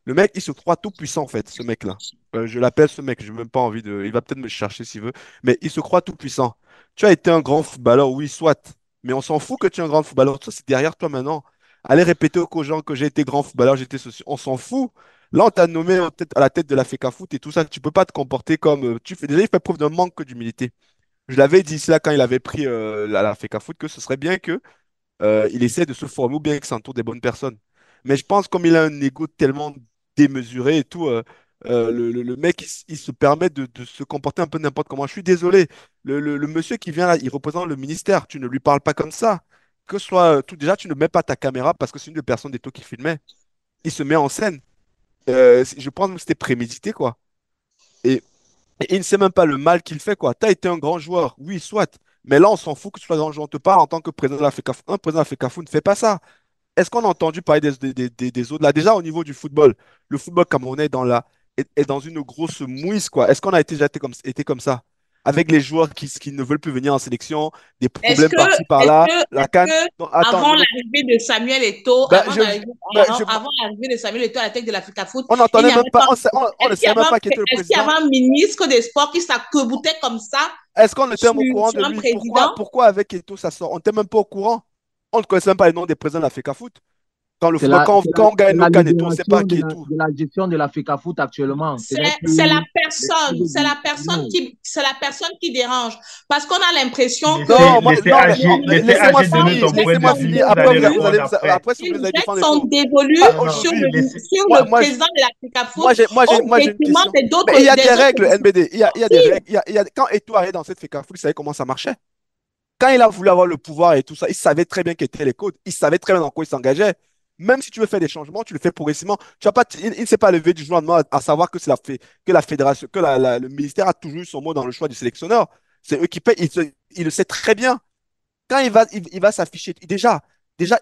Le mec, il se croit tout puissant, en fait, ce mec-là. Je l'appelle ce mec, je n'ai même pas envie de. Il va peut-être me chercher s'il veut, mais il se croit tout puissant. Tu as été un grand footballeur, oui, soit. Mais on s'en fout que tu es un grand footballeur. Ça, c'est derrière toi maintenant. Allez répéter aux gens que j'ai été grand footballeur, j'étais ceci. On s'en fout. Là, on t'a nommé à la tête de la FECAFOOT et tout ça. Tu peux pas te comporter comme. Tu fais déjà, il fait preuve d'un manque d'humilité. Je l'avais dit cela quand il avait pris la FECAFOOT que ce serait bien que il essaie de se former ou bien qu'il s'entoure des bonnes personnes. Mais je pense comme il a un ego tellement démesuré et tout, le mec, il se permet de se comporter un peu n'importe comment. Je suis désolé. Le monsieur qui vient là, il représente le ministère. Tu ne lui parles pas comme ça. Que ce soit tout déjà, tu ne mets pas ta caméra parce que c'est une des personnes des taux qui filmait. Il se met en scène. Je pense que c'était prémédité, quoi. Et, et il ne sait même pas le mal qu'il fait, quoi. Tu as été un grand joueur, oui, soit. Mais là, on s'en fout que tu sois un grand joueur. On te parle en tant que président de la FECAFO. Un président de la FECAFO ne fait pas ça. Est-ce qu'on a entendu parler des autres là? Déjà, au niveau du football, le football camerounais est dans une grosse mouise, quoi. Est-ce qu'on a été comme ça? Avec les joueurs qui ne veulent plus venir en sélection, des problèmes par-ci, par-là, la CAN. Donc, attends, avant l'arrivée de Samuel Eto'o, ben, ben, je- avant l'arrivée de Samuel Eto'o à la tête de l'Africa Foot, on il n'y n'entendait même avait pas, pas, on ne savait même pas qui était le est-ce qu'il y président. avait un ministre des Sports qui s'acceboutait comme ça Est-ce qu'on était même au courant de sur un lui? président? Pourquoi avec Eto ça sort? On n'était même pas au courant. On ne connaissait même pas les noms des présidents de la FECAFOOT. Quand on gagne c'est la nos cannes et tout, on ne sait pas libération qui est tout. de la gestion de la FECAFOOT actuellement. Ce n'est C'est la plus personne, c'est la personne qui dérange. Parce qu'on a l'impression que Non, Laissez laissez-moi AG donner finir, son point de laissez-moi vue. finir. Vous Après, allez répondre après. après, si vous il voulez, allez jette défendre et son tout. dévolu sur Aujourd'hui, le moi, président de l'Africa Foot au moi, j'ai une détriment question. Mais il y a des des autres règles, NBD. Il y a des disciplines. règles. Quand Eto arrivait dans cette FECAFOOT, il savait comment ça marchait. Quand il a voulu avoir le pouvoir et tout ça, il savait très bien quels étaient les codes. Il savait très bien dans quoi il s'engageait. Même si tu veux faire des changements, tu le fais progressivement. Tu vas pas, il ne s'est pas levé du jour au lendemain à savoir que, que la fédération, le ministère a toujours eu son mot dans le choix du sélectionneur. C'est eux qui payent. Il le sait très bien. Quand il va s'afficher, déjà,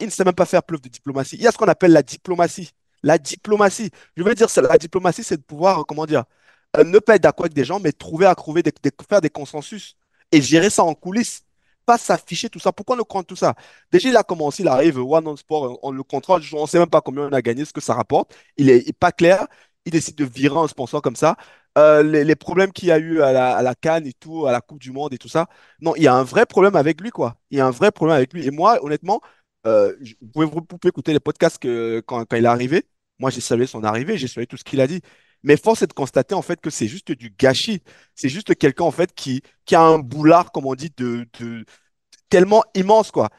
il ne sait même pas faire preuve de diplomatie. Il y a ce qu'on appelle la diplomatie. La diplomatie. Je veux dire, la diplomatie, c'est de pouvoir, comment dire, ne pas être d'accord avec des gens, mais faire des consensus et gérer ça en coulisses. Pas s'afficher tout ça. Pourquoi on le compte tout ça? Déjà, il a commencé, il arrive, One on Sport, on le contrôle, on ne sait même pas combien on a gagné, ce que ça rapporte. Il est pas clair. Il décide de virer un sponsor comme ça. Les problèmes qu'il y a eu à la CAN et tout, à la Coupe du Monde et tout ça. Non, il y a un vrai problème avec lui, quoi. Il y a un vrai problème avec lui. Et moi, honnêtement, vous pouvez écouter les podcasts quand il est arrivé. Moi, j'ai salué son arrivée, j'ai salué tout ce qu'il a dit. Mais force est de constater, en fait, que c'est juste du gâchis. C'est juste quelqu'un, en fait, qui a un boulard, comme on dit, tellement immense, quoi.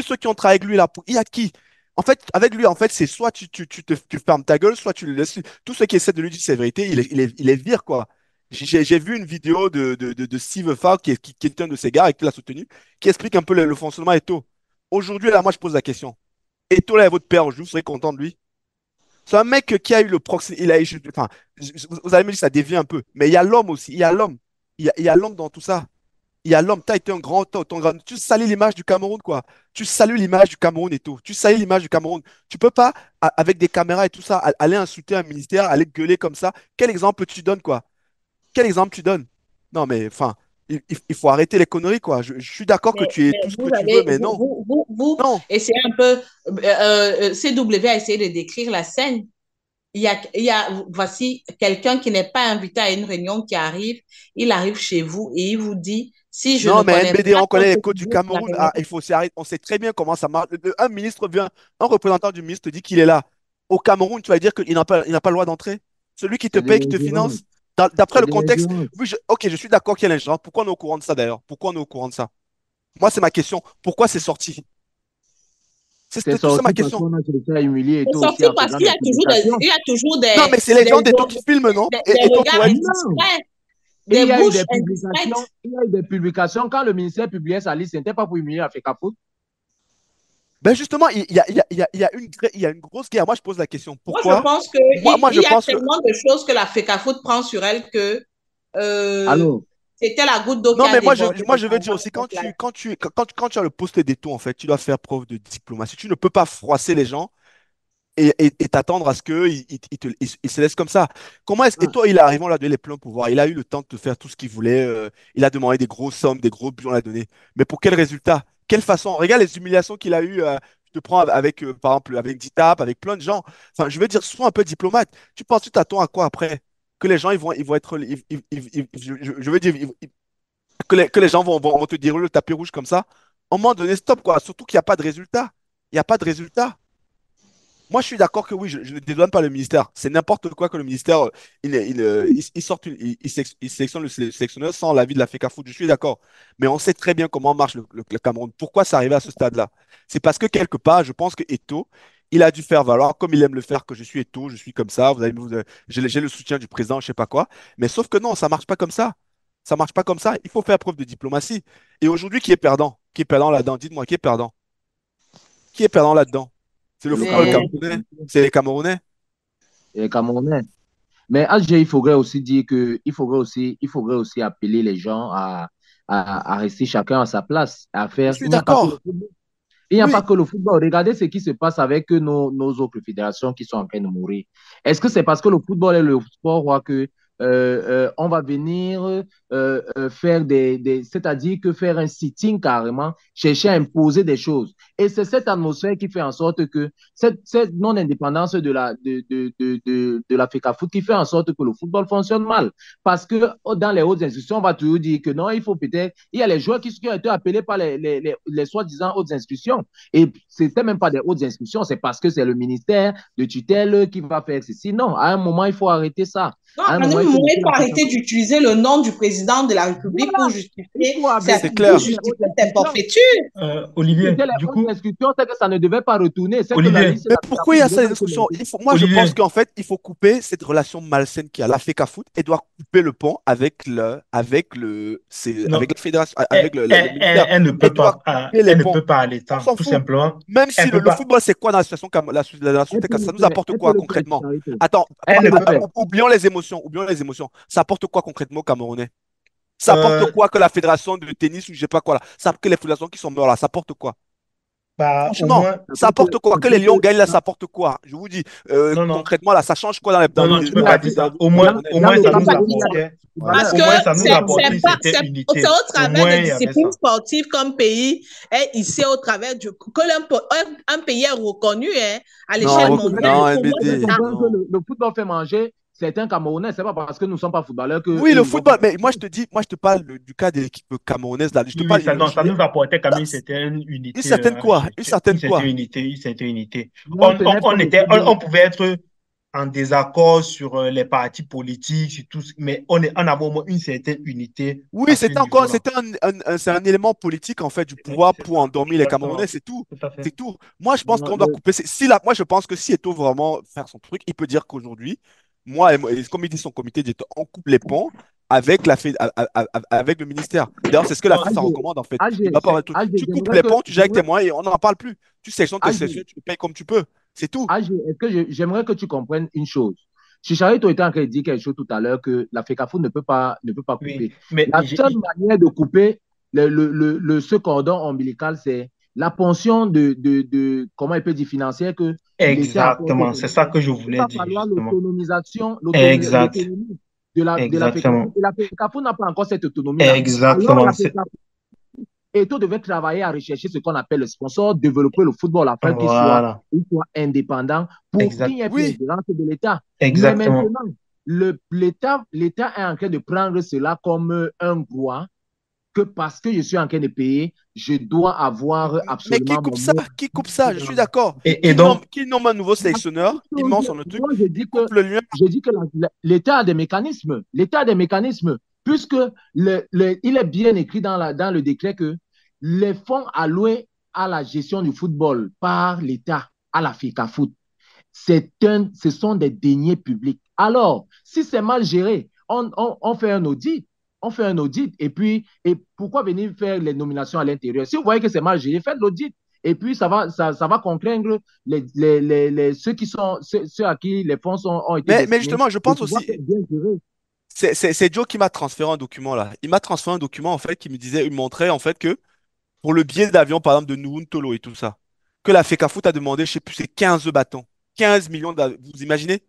Ceux qui ont travaillé avec lui, là, il y a qui? En fait, avec lui, en fait, c'est soit tu fermes ta gueule, soit tu le laisses. Tous ceux qui essaient de lui dire ses vérités, il les vire, quoi. J'ai vu une vidéo de Steve Farr, qui est un de ses gars et qui l'a soutenu, qui explique un peu le fonctionnement Eto. Aujourd'hui, là, moi, je pose la question. Eto, là, est votre père, vous serez content de lui? C'est un mec qui a eu le proxy. Enfin, vous allez me dire que ça dévie un peu, mais il y a l'homme aussi. Il y a l'homme. Il y a l'homme dans tout ça. Il y a l'homme, tu as été un grand, tu salis l'image du Cameroun, quoi. Tu salues l'image du Cameroun et tout. Tu salis l'image du Cameroun. Tu peux pas, avec des caméras et tout ça, aller insulter un ministère, aller gueuler comme ça. Quel exemple tu donnes, quoi? Quel exemple tu donnes? Non, mais enfin, il faut arrêter les conneries, quoi. Je suis d'accord que tu es Mais tout ce que vous tu veux, avez, mais non. vous Non. essayez un peu, CW a essayé de décrire la scène. Voici quelqu'un qui n'est pas invité à une réunion qui arrive, il arrive chez vous et il vous dit, si je ne Non, mais connais NBD, pas on connaît les votre codes du figure de la Cameroun. réunion, Ah, il faut s'y arrêter. On sait très bien comment ça marche. Un ministre vient, un représentant du ministre dit qu'il est là. Au Cameroun, tu vas dire qu'il n'a pas le droit d'entrer. Celui qui te c'est de paye, qui te l'ingérence. finance, d'après C'est le de contexte, l'ingérence. oui, ok, je suis d'accord qu'il y a l'ingérence. Pourquoi on est au courant de ça d'ailleurs? Pourquoi on est au courant de ça? Moi, c'est ma question. Pourquoi c'est sorti? C'est C'est tout ça ma sorti parce question. qu'on a cherché à humilier et c'est tout aussi sorti en parce faisant qu'il y des a toujours des, publications. il y a toujours Non, mais c'est les gens des taux qui filment, non? des Et tout pour regards être. Non. indiscrets, Et des bouches indiscrètes. il y a eu des publications. Quand le ministère publiait sa liste, ce n'était pas pour humilier la FECAFOOT. Ben justement, il y a une grosse guerre. Moi, je pose la question. Moi, je Pourquoi? pense Moi, qu'il je y a pense que. tellement de choses que la FECAFOOT prend sur elle que euh, Alors, c'était la goutte d'eau qui Non, a mais débordé moi, le je veux dire vase. aussi, quand tu as le poste des taux, en fait, tu dois faire preuve de diplomatie. Tu ne peux pas froisser les gens et t'attendre à ce qu'ils ils se laissent comme ça. Comment est-ce. Et ah, toi, il est arrivé, on l'a donné les pleins pouvoirs. Il a eu le temps de faire tout ce qu'il voulait. Il a demandé des grosses sommes, des gros buts, on l'a donné. Mais pour quel résultat? Quelle façon? Regarde les humiliations qu'il a eues. Je te prends avec, par exemple, avec Ditap, avec plein de gens. Enfin, je veux dire, sois un peu diplomate. Tu penses, tu t'attends à quoi après? Que les gens, ils vont être. Je veux dire, que les gens vont te dérouler le tapis rouge comme ça. À un moment donné, stop, quoi. Surtout qu'il n'y a pas de résultat. Il n'y a pas de résultat. Moi, je suis d'accord que oui, je ne dédouane pas le ministère. C'est n'importe quoi que le ministère, il sélectionne le sélectionneur sans l'avis de la FECAFOOT. Je suis d'accord. Mais on sait très bien comment marche le Cameroun. Pourquoi c'est arrivé à ce stade-là? C'est parce que quelque part, je pense que Eto'o, Il a dû faire valoir, comme il aime le faire, que je suis Eto'o, je suis comme ça, j'ai le soutien du président, je sais pas quoi. Mais sauf que non, ça marche pas comme ça. Ça marche pas comme ça. Il faut faire preuve de diplomatie. Et aujourd'hui, qui est perdant? Qui est perdant là-dedans? Dites-moi, qui est perdant? Qui est perdant là-dedans? C'est le football Mais camerounais? C'est les Camerounais? les Camerounais. Mais AG, il faudrait aussi dire que il faudrait aussi appeler les gens à rester chacun à sa place, à Je faire. suis Il n'y a pas que le d'accord. football. Il n'y a pas Oui. que le football. Regardez ce qui se passe avec nos autres fédérations qui sont en train de mourir. Est-ce que c'est parce que le football est le sport roi que on va venir faire c'est-à-dire que faire un sitting carrément, chercher à imposer des choses. Et c'est cette atmosphère qui fait en sorte que cette non-indépendance de la FECAFOOT qui fait en sorte que le football fonctionne mal. Parce que dans les hautes institutions, on va toujours dire que non, il faut peut-être, il y a les joueurs qui ont été appelés par les soi-disant hautes institutions. Et c'était même pas des hautes institutions, c'est parce que c'est le ministère de tutelle qui va faire ceci. Non, à un moment, il faut arrêter ça. Non, À un à un moment, il faut moment, il laisser faut la arrêter FECAFOOT. d'utiliser le nom du président de la République pour Voilà. Il justifier faut C'est arrêter pour clair. les hautes justifier ses institutions. forfaitures. Si Olivier, c'était les du hautes coup, institutions, c'est que ça ne devait pas retourner. C'est que la Olivier, liste de Mais la pourquoi FECAFOOT il y ne a devait cette pas être discussion? maintenue. Moi, je pense Olivier, qu'en fait, il faut couper cette relation malsaine qu'il y a. La FECAFOOT, elle doit couper le pont avec non, la fédération, avec le ministère. elle ne Elle peut doit pas, couper les elle ne ponts. peut pas aller On tant, s'en tout fout. simplement. Même Elle si peut le pas, football, c'est quoi dans la situation, la Elle nationalité, peut ça le nous faire. apporte Elle peut quoi le faire, concrètement? Chicharito. Attends, Elle elle peut ne le peut faire. pas. oublions les émotions, oublions les émotions. Ça apporte quoi concrètement aux Camerounais? Ça apporte Euh, quoi que la fédération de tennis ou je sais pas quoi là? Ça, que les fédérations qui sont mortes là, ça apporte quoi? Bah, au Franchement, moins, ça apporte quoi? Ça Que les peut Lions que- gagnent là, ça apporte quoi? Je vous dis, non, non, concrètement là, ça change quoi non, non, tu peux il y dans pas a, la dire vie, dans la ça. vie Au des moins, Camerounais? au dans moins, le ça cas nous de il y a des apportait, footballeurs. Parce au que moins, ça nous apportait une c'est pas, certaine c'est unité. au Au travers moins, des il y avait disciplines ça. sportives qu'un pays est ici au travers que un pays est reconnu hein, à Non, l'échelle Non, mondiale. non, Pour moi, je c'est NBD, ça. comprends que non. le football fait manger certains Camerounais. C'est pas parce que nous ne sommes pas footballeurs que Oui, eux le ils vont faire. football, mais moi je te dis, moi je te parle du cas de l'équipe camerounaise là. Je te Oui, oui, parle, ça, non, ça nous apportait quand ça- même une certaine une unité certaine à quoi? l'échelle, Une certaine quoi? une certaine unité. Non, ce n'est pas le football. On pouvait être en désaccord sur les partis politiques, sur tout, mais on avait au moins une certaine unité Oui, à ce niveau-là. c'est un élément politique en fait du pouvoir C'est pour ça, endormir les Camerounais, exactement. c'est tout. Tout à fait. C'est tout. Moi, je pense Non, qu'on doit couper. Moi, je pense que si Eto'o vraiment faire son truc, il peut dire qu'aujourd'hui, comme il dit son comité d'État, on coupe les ponts avec avec le ministère. D'ailleurs, c'est ce que la Non, FIFA AG, recommande en fait. Il AG, va pas avoir tout. Tu coupes les ponts, tu gères avec tes moyens et on n'en parle plus. Tu sélectionnes tes AG, sessions, tu payes comme tu peux. C'est tout. AG, est-ce que j'aimerais que tu comprennes une chose. Chicharito était en train de dire quelque chose tout à l'heure que la FECAFO ne peut pas oui, couper. mais La seule manière de couper ce cordon ombilical, c'est la pension comment il peut dire, financière que l'État apporte au exactement, c'est ça Cameroun. que je Il voulais va dire falloir justement. l'autonomisation, Exact, l'autonomie de la FECAFO. exactement, Et la FECAFO n'a pas encore cette autonomie-là. Alors, exactement. la FECAFO Eto devait travailler à rechercher ce qu'on appelle le sponsor, développer le football afin Voilà, qu'il soit indépendant pour qu'il exact, n'y ait plus Oui. d'ingérence de l'État. Mais exactement. maintenant, l'État est en train de prendre cela comme un droit que parce que je suis en train de payer, je dois avoir Mais qui absolument coupe mon ça? mot. Qui coupe ça? Je suis d'accord. Et donc, Qui nomme un nouveau sélectionneur? Il met son truc. Moi, Il coupe le lien. je dis que l'État a des mécanismes. L'État a des mécanismes, puisque il est bien écrit dans le décret que les fonds alloués à la gestion du football par l'État à la FECAFOOT, ce sont des deniers publics. Alors, si c'est mal géré, on fait un audit. On fait un audit et pourquoi venir faire les nominations à l'intérieur? Si vous voyez que c'est mal géré, faites l'audit. Et puis, ça va contraindre ceux à qui les fonds ont été Mais destinés justement, je de pense pouvoir aussi, faire bien gérer. c'est Joe qui m'a transféré un document là. Il m'a transféré un document en fait qui me disait, il me montrait en fait que pour le billet d'avion, par exemple, de Nouhun Tolo et tout ça, que la FECAFOOT a demandé, je sais plus, c'est 15 bâtons. 15 millions d'avions. Vous imaginez?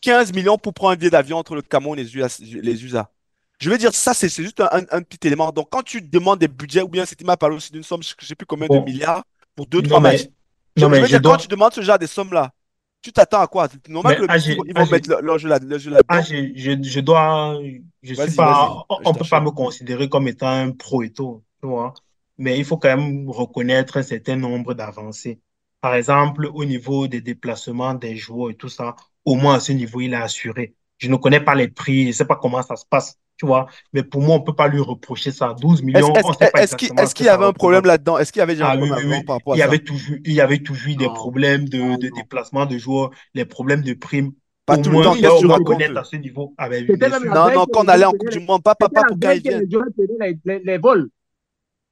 15 millions pour prendre un billet d'avion entre le Cameroun et les USA. Je veux dire, ça, c'est juste un petit élément. Donc, quand tu demandes des budgets, ou bien c'était m'a parlé aussi d'une somme, je ne sais plus combien de bon, milliards, pour deux non trois matchs. mais, Je, non je mais veux je dire, quand dois, tu demandes ce genre de sommes-là, tu t'attends à quoi? C'est normal que mais le ministre, ils vont mettre leur jeu là-dedans. je dois, je suis Vas-y, vas-y, pas, je on peut pas t'achète. me considérer comme étant un pro et tout, tu vois. Mais il faut quand même reconnaître un certain nombre d'avancées. Par exemple, au niveau des déplacements des joueurs et tout ça, au moins à ce niveau, il est assuré. Je ne connais pas les prix, je ne sais pas comment ça se passe tu vois. Mais pour moi, on ne peut pas lui reprocher ça. 12 millions, on ne sait pas exactement Est-ce ce que qu'il y ça avait un problème représente. là-dedans? Est-ce qu'il y avait déjà un Ah oui, problème oui, avant oui. par rapport à ça? Il y avait toujours eu des Non, problèmes non, de non. déplacement de joueurs, les problèmes de primes. Pas Au tout le moins, temps, Oui, qu'est-ce que sois tu reconnaître racontes? à ce niveau. Ah ben oui, c'était bien même la sûr. Non, veille non, que quand les on allait joueurs en Coupe prenaient du Monde, pas c'était la pour quand veille ils que viennent. les joueurs prenaient les vols.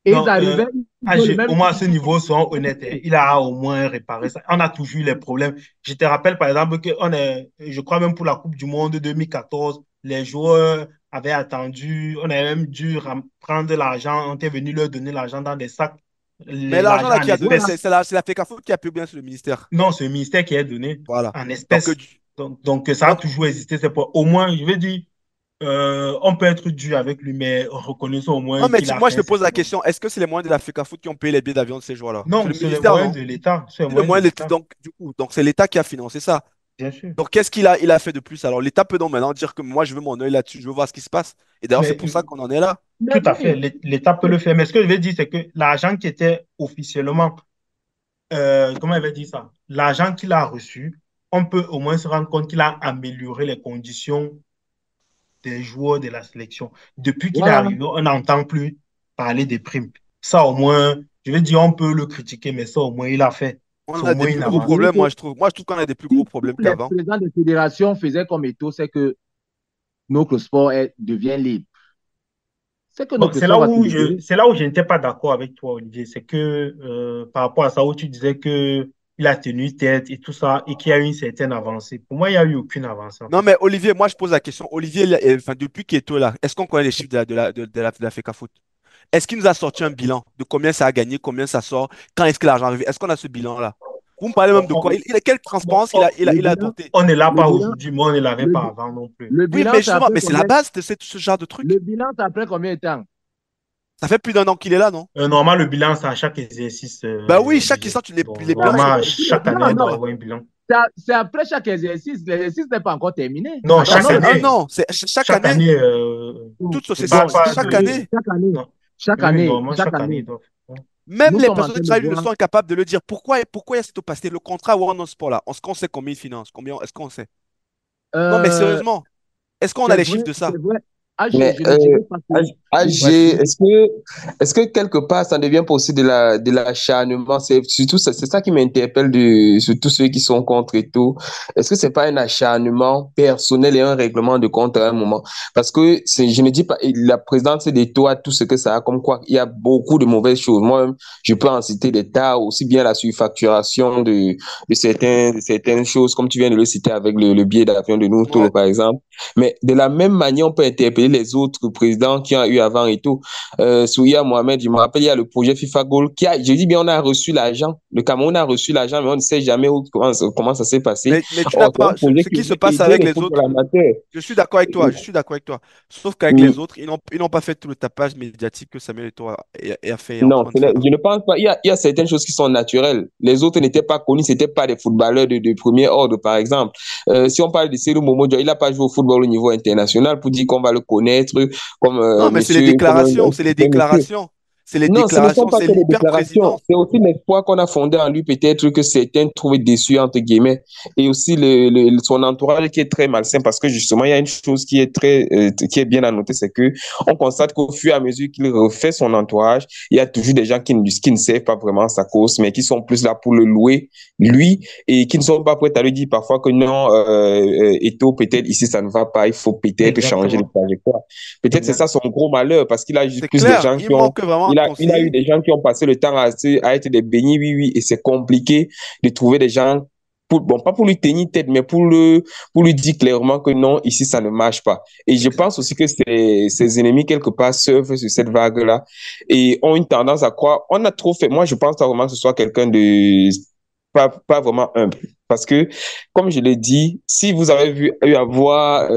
Et ils Non, arrivaient, ils ont le même Moi, prix. à ce niveau, soyons honnêtes, hein, il a au moins réparé ça. On a toujours eu les problèmes. Je te rappelle, par exemple, que je crois même pour la Coupe du Monde 2014, les joueurs avaient attendu, on avait même dû prendre l'argent, on était venu leur donner l'argent dans des sacs, Mais l'argent l'argent là en qui a donné, Voilà. espèces. c'est la FECAFOOT qui a publié sur le ministère. Non, c'est le ministère qui a donné Voilà. en Donc, espèces. Donc, ça a donc, toujours existé. C'est pour, au moins, je veux dire, on peut être dur avec lui, mais reconnaissons au non, moins mais qu'il a moi, je fait te un pose la certain nombre. question, est-ce que c'est les moyens de la FECAFOOT qui ont payé les billets d'avion de ces joueurs-là? C'est Non, le c'est les ministère, moyens non? de l'État. C'est les C'est le moyens de moyen de l'État, donc, du coup, donc c'est l'État qui a financé ça. bien sûr. Donc, qu'est-ce il a fait de plus? Alors, l'État peut donc maintenant dire que moi, je veux mon œil là-dessus, je veux voir ce qui se passe. Et d'ailleurs, c'est Mais pour ça qu'on en est là. Mais tout à fait, oui, l'État peut le faire. Mais ce que je veux dire, c'est que l'argent qui était officiellement, comment il va dire ça? L'argent qu'il a reçu, on peut au moins se rendre compte qu'il a amélioré les conditions des joueurs de la sélection. Depuis qu'il est voilà. arrivé, on n'entend plus parler des primes. Ça, au moins, je veux dire, on peut le critiquer, mais ça, au moins, il a fait. On C'est au a moins des une plus Je gros avancée. dirais problèmes, que moi, je trouve. Moi, je trouve qu'on a des plus gros si tous problèmes les qu'avant. présidents de fédération faisaient comme Eto'o, c'est que notre sport devient libre. C'est que Bon, notre sport va se libérer. c'est là où je n'étais pas d'accord avec toi, Olivier. C'est que par rapport à ça, où tu disais que il a tenu tête et tout ça, et qu'il y a eu une certaine avancée. Pour moi, il n'y a eu aucune avancée, en Non, fait. mais Olivier, moi, je pose la question. Olivier, enfin, depuis qu'il est là, est-ce qu'on connaît les chiffres de la FECAFOOT? Est-ce qu'il nous a sorti un bilan de combien ça a gagné, combien ça sort, quand est-ce que l'argent arrive? Est-ce qu'on a ce bilan-là? Vous me parlez même On, de quoi? on- Quelle bon, transparence on- Le il a bilan, apporté? on n'est là le pas bilan, aujourd'hui, mais on ne l'avait le, pas bi- avant non plus. le Oui, bilan, mais c'est justement, après mais c'est la combien? base de ce genre de Le truc. bilan, c'est après combien de temps? Ça fait plus d'un an qu'il est là, non? Normalement, le bilan, c'est à chaque exercice, Ben oui, chaque Olivier. instant, Donc, les bilans sont Non, normalement, publiés. chaque année, non, on doit non. avoir un bilan. C'est après chaque exercice. L'exercice n'est pas encore terminé. Non, Non, chaque Attendons c'est le un année, terme. an. C'est chaque chaque année. année, Toute je société, parle Bon, pas chaque de... année. Non. chaque Oui, oui, année, normalement, chaque chaque année, année, ils doivent. Même nous les sommes en personnes train qui de travaillent le voir. sont incapables de le dire. Pourquoi il y a cette opacité? Le contrat One Sport là, on sait combien il finance. Combien est-ce qu'on sait? Non, mais Euh, sérieusement, est-ce qu'on a c'est les vrai, chiffres de ça? c'est vrai. Ah, Mais je ne dirais pas que. Oui, AG, est-ce que quelque part ça ne devient pas aussi de l'acharnement? C'est surtout c'est ça qui m'interpelle sur tous ceux qui sont contre et tout. Est-ce que c'est pas un acharnement personnel et un règlement de compte à un moment? Parce que je ne dis pas, la présidence c'est des toits, tout ce que ça a comme quoi il y a beaucoup de mauvaises choses. Moi, je peux en citer des tas, aussi bien la surfacturation de certaines choses, comme tu viens de le citer avec le billet d'avion de nous, Ouais. par exemple. Mais de la même manière, on peut interpeller les autres présidents qui ont eu avant et tout. Souya Mohamed, je me rappelle, il y a le projet FIFA Goal je dis bien, on a reçu l'argent. Le Cameroun a reçu l'argent, mais on ne sait jamais comment ça s'est passé. Mais tu n'as Or, c'est un pas projet ce qui qui se veut passe aider avec le les football autres. amateur. Je suis d'accord avec toi. Je suis d'accord avec toi. Sauf qu'avec les autres, ils n'ont pas fait tout le tapage médiatique que Samuel Eto'o a fait et est en Non, train de faire. je ne pense pas. Il y a certaines choses qui sont naturelles. Les autres n'étaient pas connus, c'était pas des footballeurs de premier ordre, par exemple. Si on parle de Serou Momo, il n'a pas joué au football au niveau international pour dire qu'on va le connaître comme Non, mais c'est les monsieur, comme déclarations, c'est les un monsieur. déclarations. C'est les Non, ce ne sont déclarations, pas c'est que des déclarations. l'hyper-présidence. C'est aussi l'espoir qu'on a fondé en lui, peut-être que certains trouvent déçus, entre guillemets. Et aussi son entourage qui est très malsain parce que justement, il y a une chose qui est qui est bien à noter, c'est que on constate qu'au fur et à mesure qu'il refait son entourage, il y a toujours des gens qui ne savent pas vraiment sa cause, mais qui sont plus là pour le louer, lui, et qui ne sont pas prêts à lui dire parfois que non, Eto'o, peut-être ici, ça ne va pas, il faut peut-être changer de Exactement. trajectoire. Peut-être c'est ça son gros malheur parce qu'il a C'est plus de clair, gens il qui ont manque vraiment de il a eu conseillers. des gens qui ont passé le temps à être des bénis, oui, oui, et c'est compliqué de trouver des gens, bon, pas pour lui tenir tête, mais pour lui dire clairement que non, ici, ça ne marche pas. Et je pense aussi que ses ennemis, quelque part, surfent sur cette vague-là et ont une tendance à croire, on a trop fait. Moi, je pense pas vraiment que ce soit quelqu'un de pas vraiment humble. Parce que, comme je l'ai dit, si vous avez eu à voir,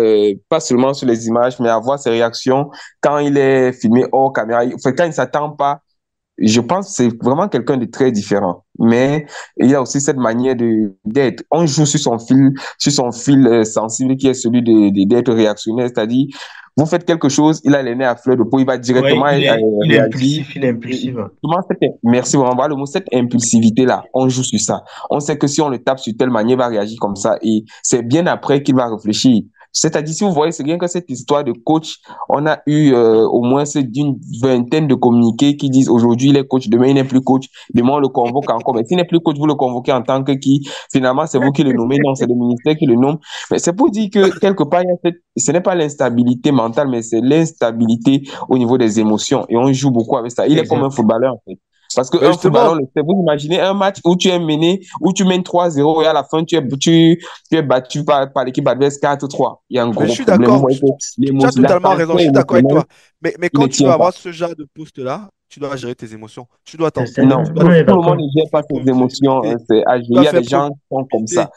pas seulement sur les images, mais à voir ses réactions quand il est filmé hors caméra, enfin, quand il ne s'attend pas, je pense que c'est vraiment quelqu'un de très différent. Mais il y a aussi cette manière d'être. On joue sur son fil sensible qui est celui d'être réactionnaire, c'est-à-dire, vous faites quelque chose, il a les nerfs à fleur de peau, il va Oui, directement il est réagir. impulsif, il est impulsif. Merci vraiment, voilà le mot, cette impulsivité-là, on joue sur ça. On sait que si on le tape sur telle manière, il va réagir comme ça. Et c'est bien après qu'il va réfléchir. C'est-à-dire, si vous voyez, c'est rien que cette histoire de coach, on a eu au moins d'une vingtaine de communiqués qui disent aujourd'hui il est coach, demain il n'est plus coach, demain on le convoque encore. Mais s'il n'est plus coach, vous le convoquez en tant que qui? Finalement, c'est vous qui le nommez, non, c'est le ministère qui le nomme. Mais c'est pour dire que quelque part, ce n'est pas l'instabilité mentale, mais c'est l'instabilité au niveau des émotions. Et on joue beaucoup avec ça. Il est comme un footballeur, en fait. Parce qu'un footballeur, vous imaginez un match où tu es mené, où tu mènes 3-0 et à la fin, tu es battu par l'équipe adverse 4-3. Il y a un gros je suis problème. d'accord. Tu as totalement raison. Je suis d'accord avec toi. Mais quand tu veux avoir ce genre de poste-là, tu dois gérer tes émotions. Tu dois t'en Non, tout le monde ne gère pas ses émotions. Il y a des gens qui sont comme ça.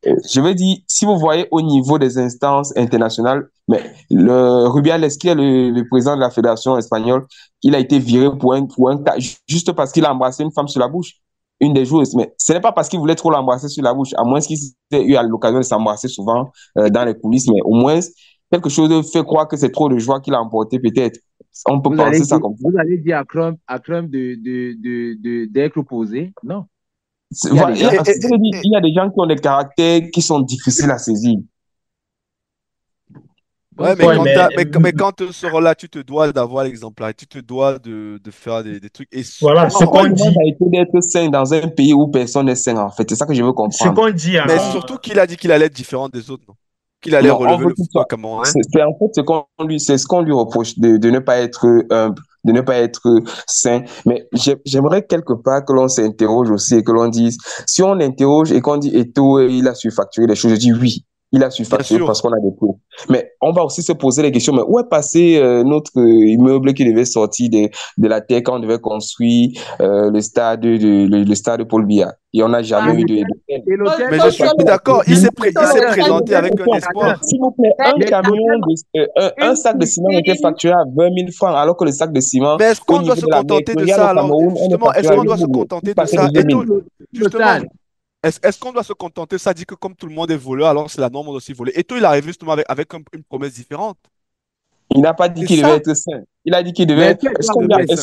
Je veux dire, si vous voyez au niveau des instances internationales, mais Rubiales, qui est le président de la Fédération espagnole, il a été viré pour un cas, juste parce qu'il a embrassé une femme sur la bouche, une des joueuses. Mais ce n'est pas parce qu'il voulait trop l'embrasser sur la bouche, à moins qu'il ait eu l'occasion de s'embrasser souvent dans les coulisses, mais au moins, quelque chose fait croire que c'est trop de joie qu'il a emporté, peut-être. On peut penser ça comme ça. Vous allez dire à Trump d'être opposé? Non. Il y a des gens qui ont des caractères qui sont difficiles à saisir. Ouais, mais quand tu seras là, tu te dois d'avoir l'exemplarité, tu te dois de faire des trucs. Et voilà, ce qu'on dit. A été d'être sain dans un pays où personne n'est sain, en fait. C'est ça que je veux comprendre. Ce qu'on dit. Mais surtout qu'il a dit qu'il allait être différent des autres, non? Qu'il allait relever le football camerounais. C'est en fait ce qu'on lui reproche de ne pas être humble, de ne pas être sain. Mais j'aimerais quelque part que l'on s'interroge aussi et que l'on dise, si on interroge et qu'on dit Eto'o, il a su facturer des choses, je dis oui. Il a su facturer parce qu'on a des preuves. Mais on va aussi se poser les questions, mais où est passé notre immeuble qui devait sortir de la terre quand on devait construire le stade Paul Biya? Et on n'a jamais eu de... Mais je suis d'accord, il s'est présenté avec un espoir. S'il vous plaît, un sac de ciment était facturé à 20 000 francs, alors que le sac de ciment... Mais est-ce qu'on doit se contenter de ça alors? Justement, est-ce qu'on doit se contenter de ça? Justement, est-ce qu'on doit se contenter? Ça dit que comme tout le monde est voleur, alors c'est la norme aussi voler. Et toi, il arrive justement avec une promesse différente. Il n'a pas dit qu'il devait être sain. Il a dit qu'il devait être... Est-ce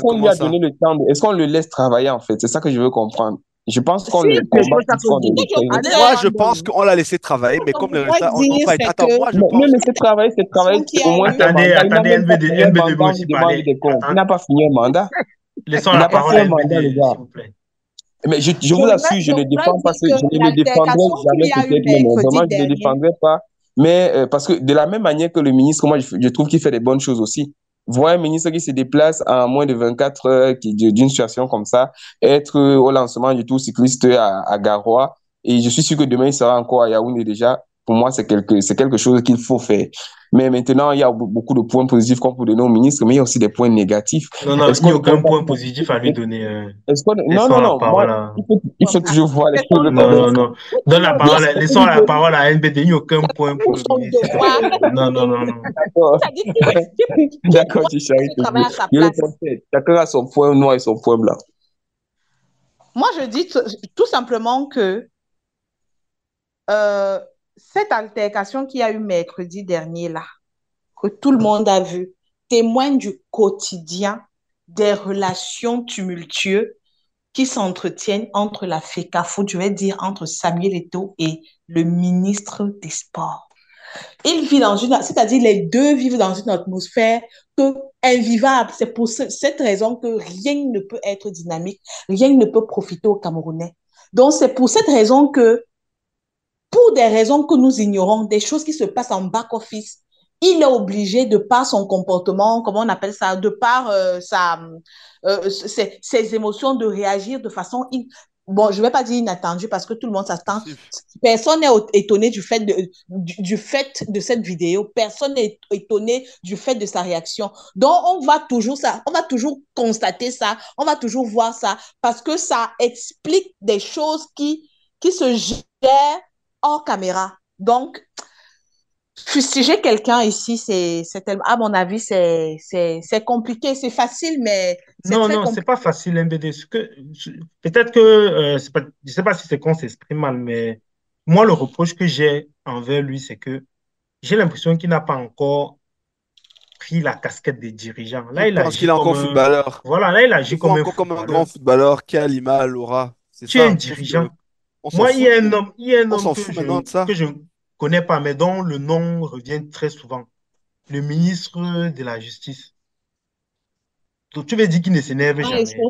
qu'on lui a donné le temps? Est-ce qu'on le laisse travailler en fait? C'est ça que je veux comprendre. Je pense qu'on le combat. Moi, je pense qu'on l'a laissé travailler, mais comme le résultat, on va être... Attends, moi, je pense... Le laisser travailler, c'est travailler au moins... Attendez, NBD veut aussi parler. Il n'a pas fini un mandat. Laissons la parole à NBD, s'il vous plaît. Mais je vous assure, je ne défends pas je ne le défendrai jamais peut-être, mais vraiment, je ne le défendrai pas. Mais parce que de la même manière que le ministre, moi, je trouve qu'il fait des bonnes choses aussi. Voir un ministre qui se déplace en moins de 24 heures d'une situation comme ça, être au lancement du Tour cycliste à Garoua, et je suis sûr que demain, il sera encore à Yaoundé déjà. Pour moi, c'est quelque chose qu'il faut faire. Mais maintenant, il y a beaucoup de points positifs qu'on peut donner au ministre, mais il y a aussi des points négatifs. Non, il n'y a aucun point positif à lui donner. Non. Il faut toujours voir les choses. Non. Donne la parole, laissons la parole à NBD. Il n'y a aucun point pour le ministre. Non. D'accord, Chichari. Chacun a son point noir et son point blanc. Moi, je dis tout simplement que cette altercation qu'il y a eu mercredi dernier là, que tout le monde a vu, témoigne du quotidien des relations tumultueuses qui s'entretiennent entre la FECAFOOT, je vais dire entre Samuel Eto'o et le ministre des Sports. Il vit c'est-à-dire les deux vivent dans une atmosphère invivable. C'est pour cette raison que rien ne peut être dynamique, rien ne peut profiter aux Camerounais. Donc c'est pour cette raison que pour des raisons que nous ignorons, des choses qui se passent en back-office, il est obligé, de par son comportement, comment on appelle ça, de par ses émotions, de réagir de façon, bon, je ne vais pas dire inattendue parce que tout le monde s'attend. Personne n'est étonné du fait de cette vidéo. Personne n'est étonné du fait de sa réaction. Donc, on va toujours constater ça, on va toujours voir ça parce que ça explique des choses qui se gèrent hors caméra. Donc, fustiger quelqu'un ici, à mon avis, c'est compliqué. C'est facile, mais c'est très compliqué. C'est pas facile, MBD. Peut-être que, je sais pas si c'est qu'on s'exprime mal, mais moi, le reproche que j'ai envers lui, c'est que j'ai l'impression qu'il n'a pas encore pris la casquette des dirigeants. Là, je pense qu'il est encore footballeur. Voilà, là, il agit comme un grand footballeur qui a l'image, l'aura. Tu es un dirigeant. Moi, il y a un homme que je connais pas, mais dont le nom revient très souvent. Le ministre de la Justice. Donc, tu veux dire qu'il ne s'énerve Ah, jamais.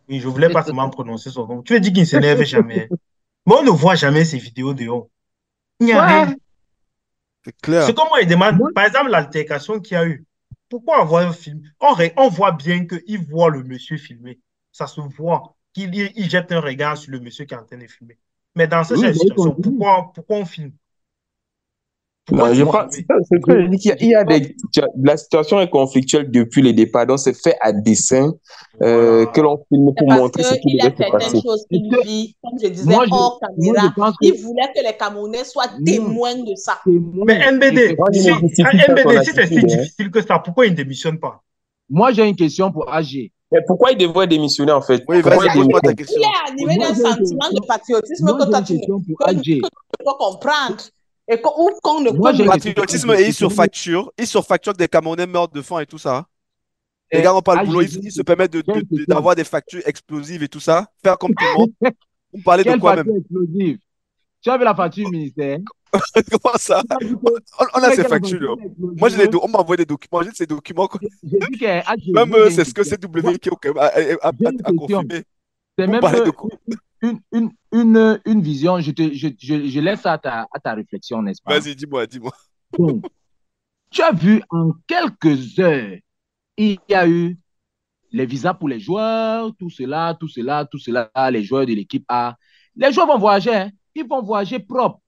Oui, je voulais pas seulement prononcer son nom. Tu veux dire qu'il ne s'énerve jamais. Mais on ne voit jamais ces vidéos de haut. Il n'y a rien. C'est clair. C'est comme moi, il demande, par exemple, l'altercation qu'il y a eu. Pourquoi avoir un film? On voit bien qu'il voit le monsieur filmer. Ça se voit qu'il jette un regard sur le monsieur qui est en train de filmer. Mais dans cette situation, pourquoi on filme? Pourquoi Non, il je faut pense, filmer? c'est ça, je dis qu'il y a la situation est conflictuelle depuis le départ, donc c'est fait à dessein Voilà. que l'on filme pour Parce montrer ce qui qu'il y a devait se certaines passer. choses qu'il vit, comme je disais, Moi, hors moi, caméra. pense que Il voulait que les Camerounais soient témoins de ça. Mais MBD, Moi, je si, ne justifie pas son MBD, si c'est si attitude, hein. difficile que ça, pourquoi il ne démissionne pas? Moi, j'ai une question pour AG. Mais pourquoi il devrait démissionner en fait? Oui, Pourquoi vas-y, il pose-moi ta démissionne? question. Il est animé Moi, d'un j'ai une sentiment question. de patriotisme Moi, que j'ai toi, une tu ne question pour que AG. tu peux comprendre. Et qu'on ne Moi, j'ai peut une pas. question pour Patriotisme AG. et il surfacture que des Camerounais meurent de faim et tout ça. Les Eh, gars n'ont pas le AG, boulot, ils se permettent j'ai une question. d'avoir des factures explosives et tout ça, faire comme tout le monde. Vous me parlez de Quelle quoi même? facture explosive? Tu as vu la facture du ministère? Comment ça? Tu as dit que, On tu a as dit ces que la factures, facture là. est Moi, explosive. on m'a envoyé des documents, j'ai ces documents. J'ai dit que AG, Même moi, j'ai une c'est ce que question. Moi, CW qui a j'ai une question. confirmé. C'est Vous me même parlez de quoi? une vision. Je laisse ça à ta réflexion, n'est-ce pas? Vas-y, dis-moi. Donc, tu as vu en quelques heures, il y a eu les visas pour les joueurs, tout cela, les joueurs de l'équipe A. Les joueurs vont voyager, hein. Ils vont voyager propre.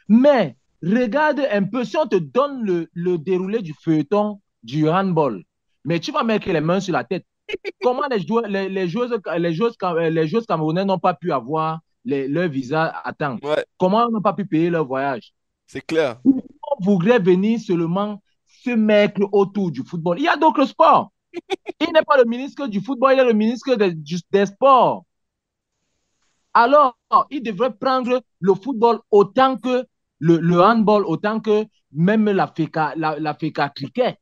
Mais regarde un peu, si on te donne le déroulé du feuilleton du handball, mais tu vas mettre les mains sur la tête. Comment les joueuses camerounais n'ont pas pu avoir leur visa à temps? Ouais, Comment ils n'ont pas pu payer leur voyage? c'est clair. On voudrait venir seulement se mettre autour du football. Il y a d'autres sports. Il n'est pas le ministre du football, il est le ministre des sports. Alors, il devrait prendre le football autant que le handball, autant que même la FECA cricket.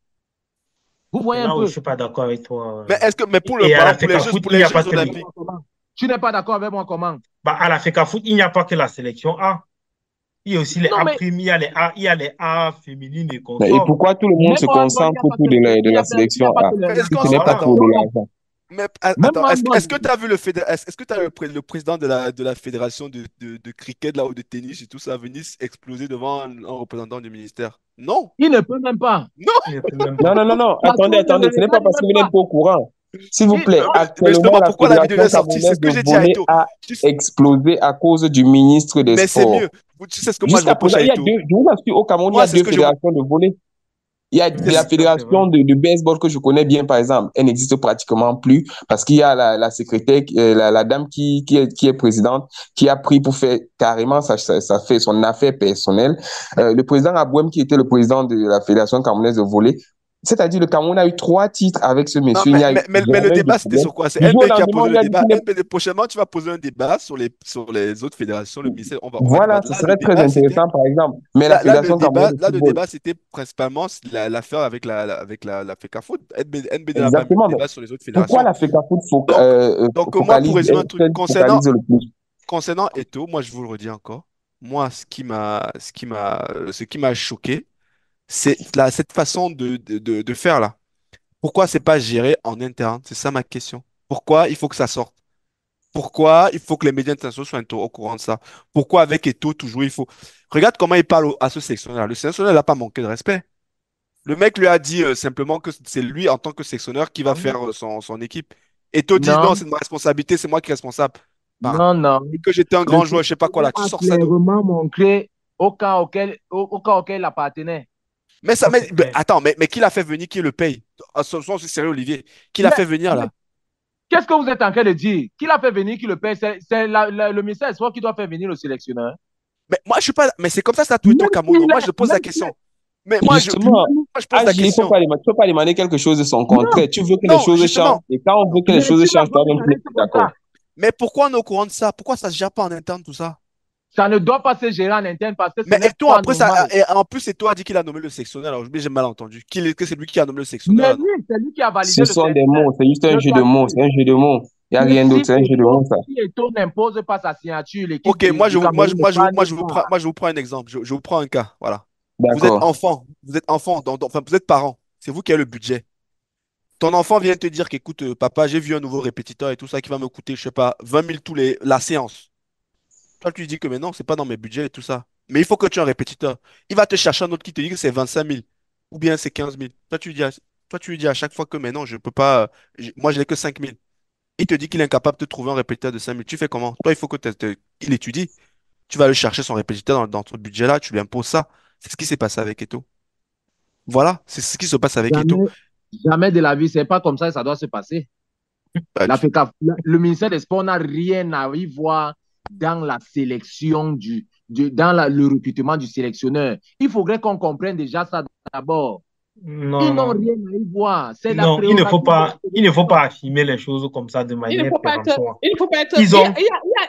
Vous C'est voyez un là où je peu? ne suis pas d'accord avec toi. Mais pour Et à la pour les FECAFOOT, Jeux, il n'y a pas que olympiques. Tu n'es pas d'accord avec moi comment? à la FECAFOOT, il n'y a pas que la sélection A. Il y a aussi les Non, A mais prime, il y a les A féminines et Et consorts. pourquoi tout le monde même se au handball, il n'y concentre a pas autour que les de il y la a pas- il y sélection a pas A? que les- Est-ce qu'on Ce n'est pas attends, pour de l'argent. mais Même attends, au handball. est-ce que tu as vu est-ce que tu as le président de la fédération de cricket là ou de tennis et tout ça venir exploser devant un représentant du ministère? Non, Il ne peut même pas. non. Il ne peut même Non, pas. non, non, non. Parce qu'on Attendez. ne le Ce n'est pas regarde parce que même vous n'êtes pas. pas au courant. S'il vous Il- plaît, Mais actuellement, justement, la pourquoi la vidéo Fédération est sortie? C'est camerounaise ce que de j'ai dit à volley Eto. a Tu- explosé à cause du ministre des Mais c'est Sports. mieux. Tu sais ce que moi je Jusqu'à reproche présent, à il y a Eto. je vous assure, au Cameroun, il y Moi, a c'est ce deux que je fédérations de volley. Il y a c'est la Ça, c'est vrai. fédération de baseball que je connais bien, par exemple. Elle n'existe pratiquement plus parce qu'il y a la secrétaire, la dame qui est présidente, qui a pris pour faire carrément ça fait son affaire personnelle. Le président Abouem, qui était le président de la Fédération camerounaise de volley, c'est-à-dire le Cameroun a eu 3 titres avec ce Non, monsieur. Il n'y a eu mais le jamais eu de débat, c'était problème. sur quoi? C'est Du jour au NB qui a lendemain, posé on lui le a dit débat. qu'il n'est NB, prochainement, tu vas poser un débat sur les autres fédérations, le ministère. On va Voilà, débattre. ce serait très intéressant, par exemple. Mais la Fédération camerounaise de Le football, débat, c'était principalement l'affaire avec la FECAFOOT. NB n'a pas mis exactement. le Mais débat sur les autres pourquoi fédérations. la FECAFOOT Moi, pour focalise, résumer un truc, focalise le plus? concernant Eto, moi, je vous le redis encore. Moi, ce qui m'a choqué, c'est cette façon de faire là. Pourquoi c'est pas géré en interne? C'est ça ma question. Pourquoi il faut que ça sorte? Pourquoi il faut que les médias internationaux soient au courant de ça? Pourquoi avec Eto'o, toujours il faut... Regarde comment il parle à ce sélectionneur. Le sélectionneur n'a pas manqué de respect. Le mec lui a dit simplement que c'est lui, en tant que sélectionneur, qui va faire son équipe. Eto'o dit non, Non, c'est de ma responsabilité, c'est moi qui est responsable. Enfin, non. et que j'étais un Le grand joueur, je sais pas quoi là. Tu a sors ça d'où? clairement montré au cas auquel il appartenait. Mais ça, Ça, c'est clair. attends, mais qui l'a fait venir, qui le paye? Sois aussi sérieux, Olivier. Qui l'a Mais- fait venir là? Qu'est-ce que vous êtes en train de dire? Qui l'a fait venir, qui le paye? C'est le ministère des Sports qui doit faire venir le sélectionneur. Mais moi, je suis pas. Mais c'est comme ça tout est au Même Cameroun. s'il Moi, est- je pose la même question. Mais moi, Justement, je pose la il ne question. tu peux pas demander quelque chose de son contraire. Tu veux que les Non, choses changent. justement. Et quand on veut que les Mais choses tu vas changent, toi, voir donc, que tu ça es reste comme d'accord. ça. Mais pourquoi on est au courant de ça? Pourquoi ça se gère pas en interne tout ça? Ça ne doit pas se gérer en interne parce que ce Mais n'est Eto'o, pas après normal. ça, et en plus, Eto'o a dit qu'il a nommé le sectionneur. Alors, j'ai mal entendu. Que c'est lui qui a nommé le Mais sectionneur. oui, c'est lui qui a validé Ce le sont des sélectionneur. mots, c'est juste un Le jeu de mots, qualifié. c'est un jeu de mots. Il n'y a Et rien d'autre, si c'est un jeu de mots, ça. Eto'o n'impose pas sa signature, l'équipe Ok, du Cameroun n'est pas nulle part. moi, je vous prends un exemple. Je vous prends un cas. Voilà. D'accord. Vous êtes enfant, enfin, vous êtes parent. C'est vous qui avez le budget. Ton enfant vient te dire qu'écoute, papa, j'ai vu un nouveau répétiteur et tout ça qui va me coûter, je sais pas, 20 000 la séance. Toi, tu lui dis que mais non, c'est pas dans mes budgets et tout ça. Mais il faut que tu aies un répétiteur. Il va te chercher un autre qui te dit que c'est 25 000 ou bien c'est 15 000. Toi, tu lui dis à chaque fois que mais non, je peux pas, moi, je n'ai que 5 000. Il te dit qu'il est incapable de trouver un répétiteur de 5 000. Tu fais comment? Toi, il faut que il étudie. Tu vas aller chercher son répétiteur dans ton budget-là, tu lui imposes ça. C'est ce qui s'est passé avec Eto. Voilà, c'est ce qui se passe avec Eto. Jamais, jamais de la vie, c'est pas comme ça que ça doit se passer. Bah, Le ministère des Sports n'a rien à y voir dans la sélection le recrutement du sélectionneur. Il faudrait qu'on comprenne déjà ça d'abord. Ils Non, n'ont non. rien à y voir. C'est la Non, prérogative de la il ne faut fédération. pas affirmer les choses comme ça de Il ne manière faut pas être, péremptoire. il ne faut pas être, Ils ont, il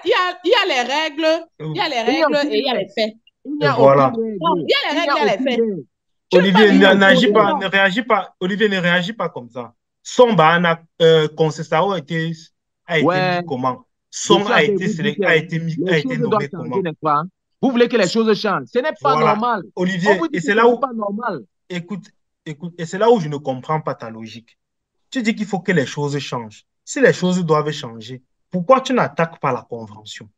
y a les règles, il y a les Il n'y a règles aucune et il y a règle. les faits. Il n'y a aucune voilà. Non, règle. il y a les Il n'y règles, il a y a les aucune faits. règle. Tu ne peux pas Olivier Il n'y venir a aucune n'agit règle. pas, imposer. ne réagit pas. Olivier ne réagit pas comme ça. Son Bahana Conceição a été Ouais, mis comment? je Son suis en train de vous dire a que été mis, les a été choses doivent nommé changer, comment? n'est-ce pas? Vous voulez que les choses changent. Ce n'est pas Voilà. normal. On vous Olivier, dit et que c'est ce là n'est où, pas normal. écoute, écoute, et c'est là où je ne comprends pas ta logique. Tu dis qu'il faut que les choses changent. Si les choses doivent changer, pourquoi tu n'attaques pas la convention?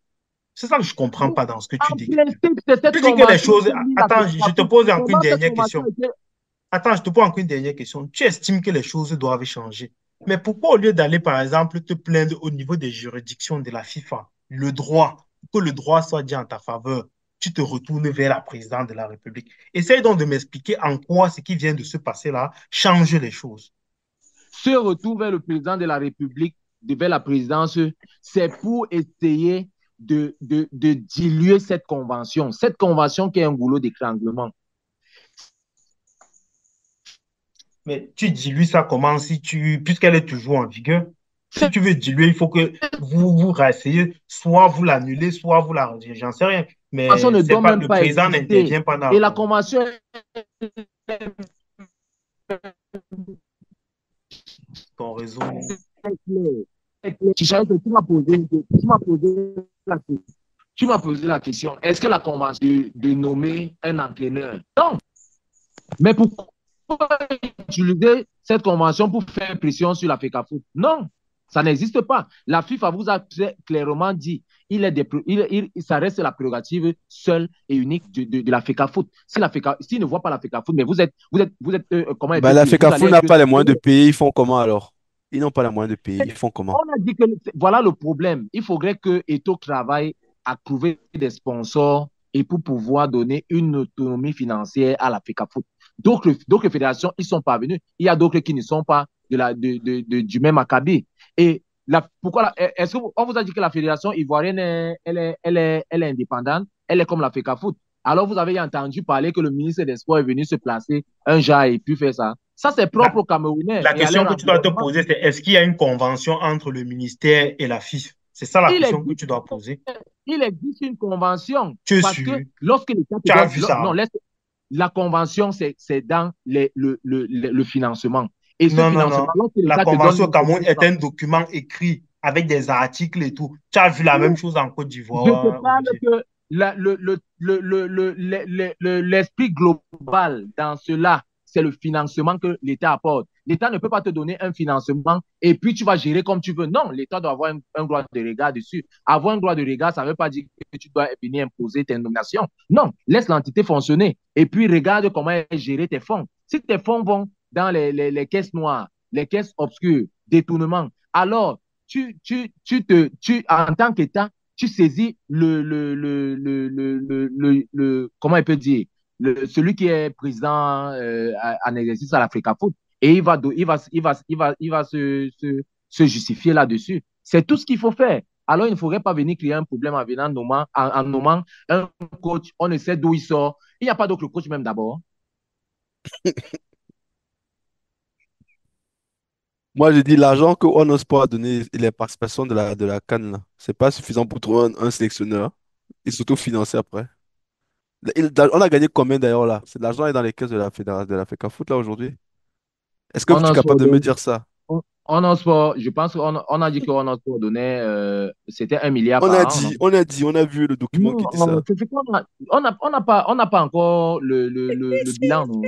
C'est ça que je ne comprends pas dans ce que tu En dis. principe, c'est cette Tu dis que les convention choses. qui lie la Attends, je te FECAFOOT. pose encore une Comment cette dernière convention question. était. Attends, je te pose encore une dernière question. Tu estimes que les choses doivent changer. Mais pourquoi, au lieu d'aller, par exemple, te plaindre au niveau des juridictions de la FIFA, que le droit soit dit en ta faveur, tu te retournes vers la présidente de la République. Essaye donc de m'expliquer en quoi ce qui vient de se passer là change les choses. Ce retour vers le président de la République, vers la présidence, c'est pour essayer de diluer cette convention. Cette convention qui est un goulot d'étranglement. Mais tu dilues ça comment puisqu'elle est toujours en vigueur? Si tu veux diluer, il faut que vous rasseyez, soit vous l'annulez, soit vous la retirez. J'en sais rien. La convention Mais ne c'est doit pas, même le pas président exister. n'intervient pas dans Et la la convention. convention Ton réseau. est claire. Tu m'as posé la question. Est-ce que la convention de nommer un entraîneur? Non. Mais pourquoi utiliser cette convention pour faire pression sur la FECAFOOT? Non, ça n'existe pas. La FIFA vous a clairement dit ça reste la prérogative seule et unique de la FECAFOOT. S'il ne voit pas la FECAFOOT, mais comment bah, la FECAFOOT n'a pas les moyens de payer, ils font comment alors? Ils n'ont pas les moyens de payer, ils font comment? On a dit que voilà le problème. Il faudrait que Eto travaille à trouver des sponsors et pour pouvoir donner une autonomie financière à la FECAFOOT. D'autres fédérations, ils sont parvenus. Il y a d'autres qui ne sont pas du même acabit. Et est-ce qu'on vous a dit que la fédération ivoirienne, elle est indépendante, elle est comme la FECAFOOT. Alors, vous avez entendu parler que le ministre des Sports est venu se placer un jour et puis faire ça. Ça, c'est propre La, aux Camerounais la et à question leur que tu dois te environnement. poser, c'est est-ce qu'il y a une convention entre le ministère et la FIFA? C'est ça la Il question que existe, tu dois poser. il existe une convention Tu es parce que sûr? lorsque l'État te Tu as donne. vu ça, Non, hein? la convention, c'est dans le financement. Et ce Non, non, non. financement, lorsque La l'État te donne convention au une Cameroun est subvention, un document écrit avec des articles et tout. Tu as vu la même chose en Côte je te d'Ivoire, parle Olivier. que l'esprit global dans cela, c'est le financement que l'État apporte. L'État ne peut pas te donner un financement et puis tu vas gérer comme tu veux. Non, l'État doit avoir un droit de regard dessus. Avoir un droit de regard, ça ne veut pas dire que tu dois venir imposer tes nominations. Non, laisse l'entité fonctionner et puis regarde comment elle gérer tes fonds. Si tes fonds vont dans les caisses noires, les caisses obscures, détournements, alors en tant qu'État, tu saisis comment il peut dire, celui qui est président en exercice à l'Africa Foot et il va se justifier là-dessus. C'est tout ce qu'il faut faire. Alors, il ne faudrait pas venir créer un problème en nommant un coach. On ne sait d'où il sort. Il n'y a pas d'autre coach même d'abord. Moi, je dis l'argent que On Sport a donné et les participations de la CAN, là, c'est pas suffisant pour trouver un sélectionneur et surtout financer après. On a gagné combien d'ailleurs là? C'est de l'argent est dans les caisses de la fédération de la FECAFOOT là aujourd'hui. Est-ce que On tu es a capable de me soldé, dire ça? On sport, je pense qu'on a dit qu'on a sport donnait, c'était 1 milliard On a par an, dit, non? on a dit, on a vu le document qui Non, dit ça. c'est ce on n'a pas encore le bilan, non?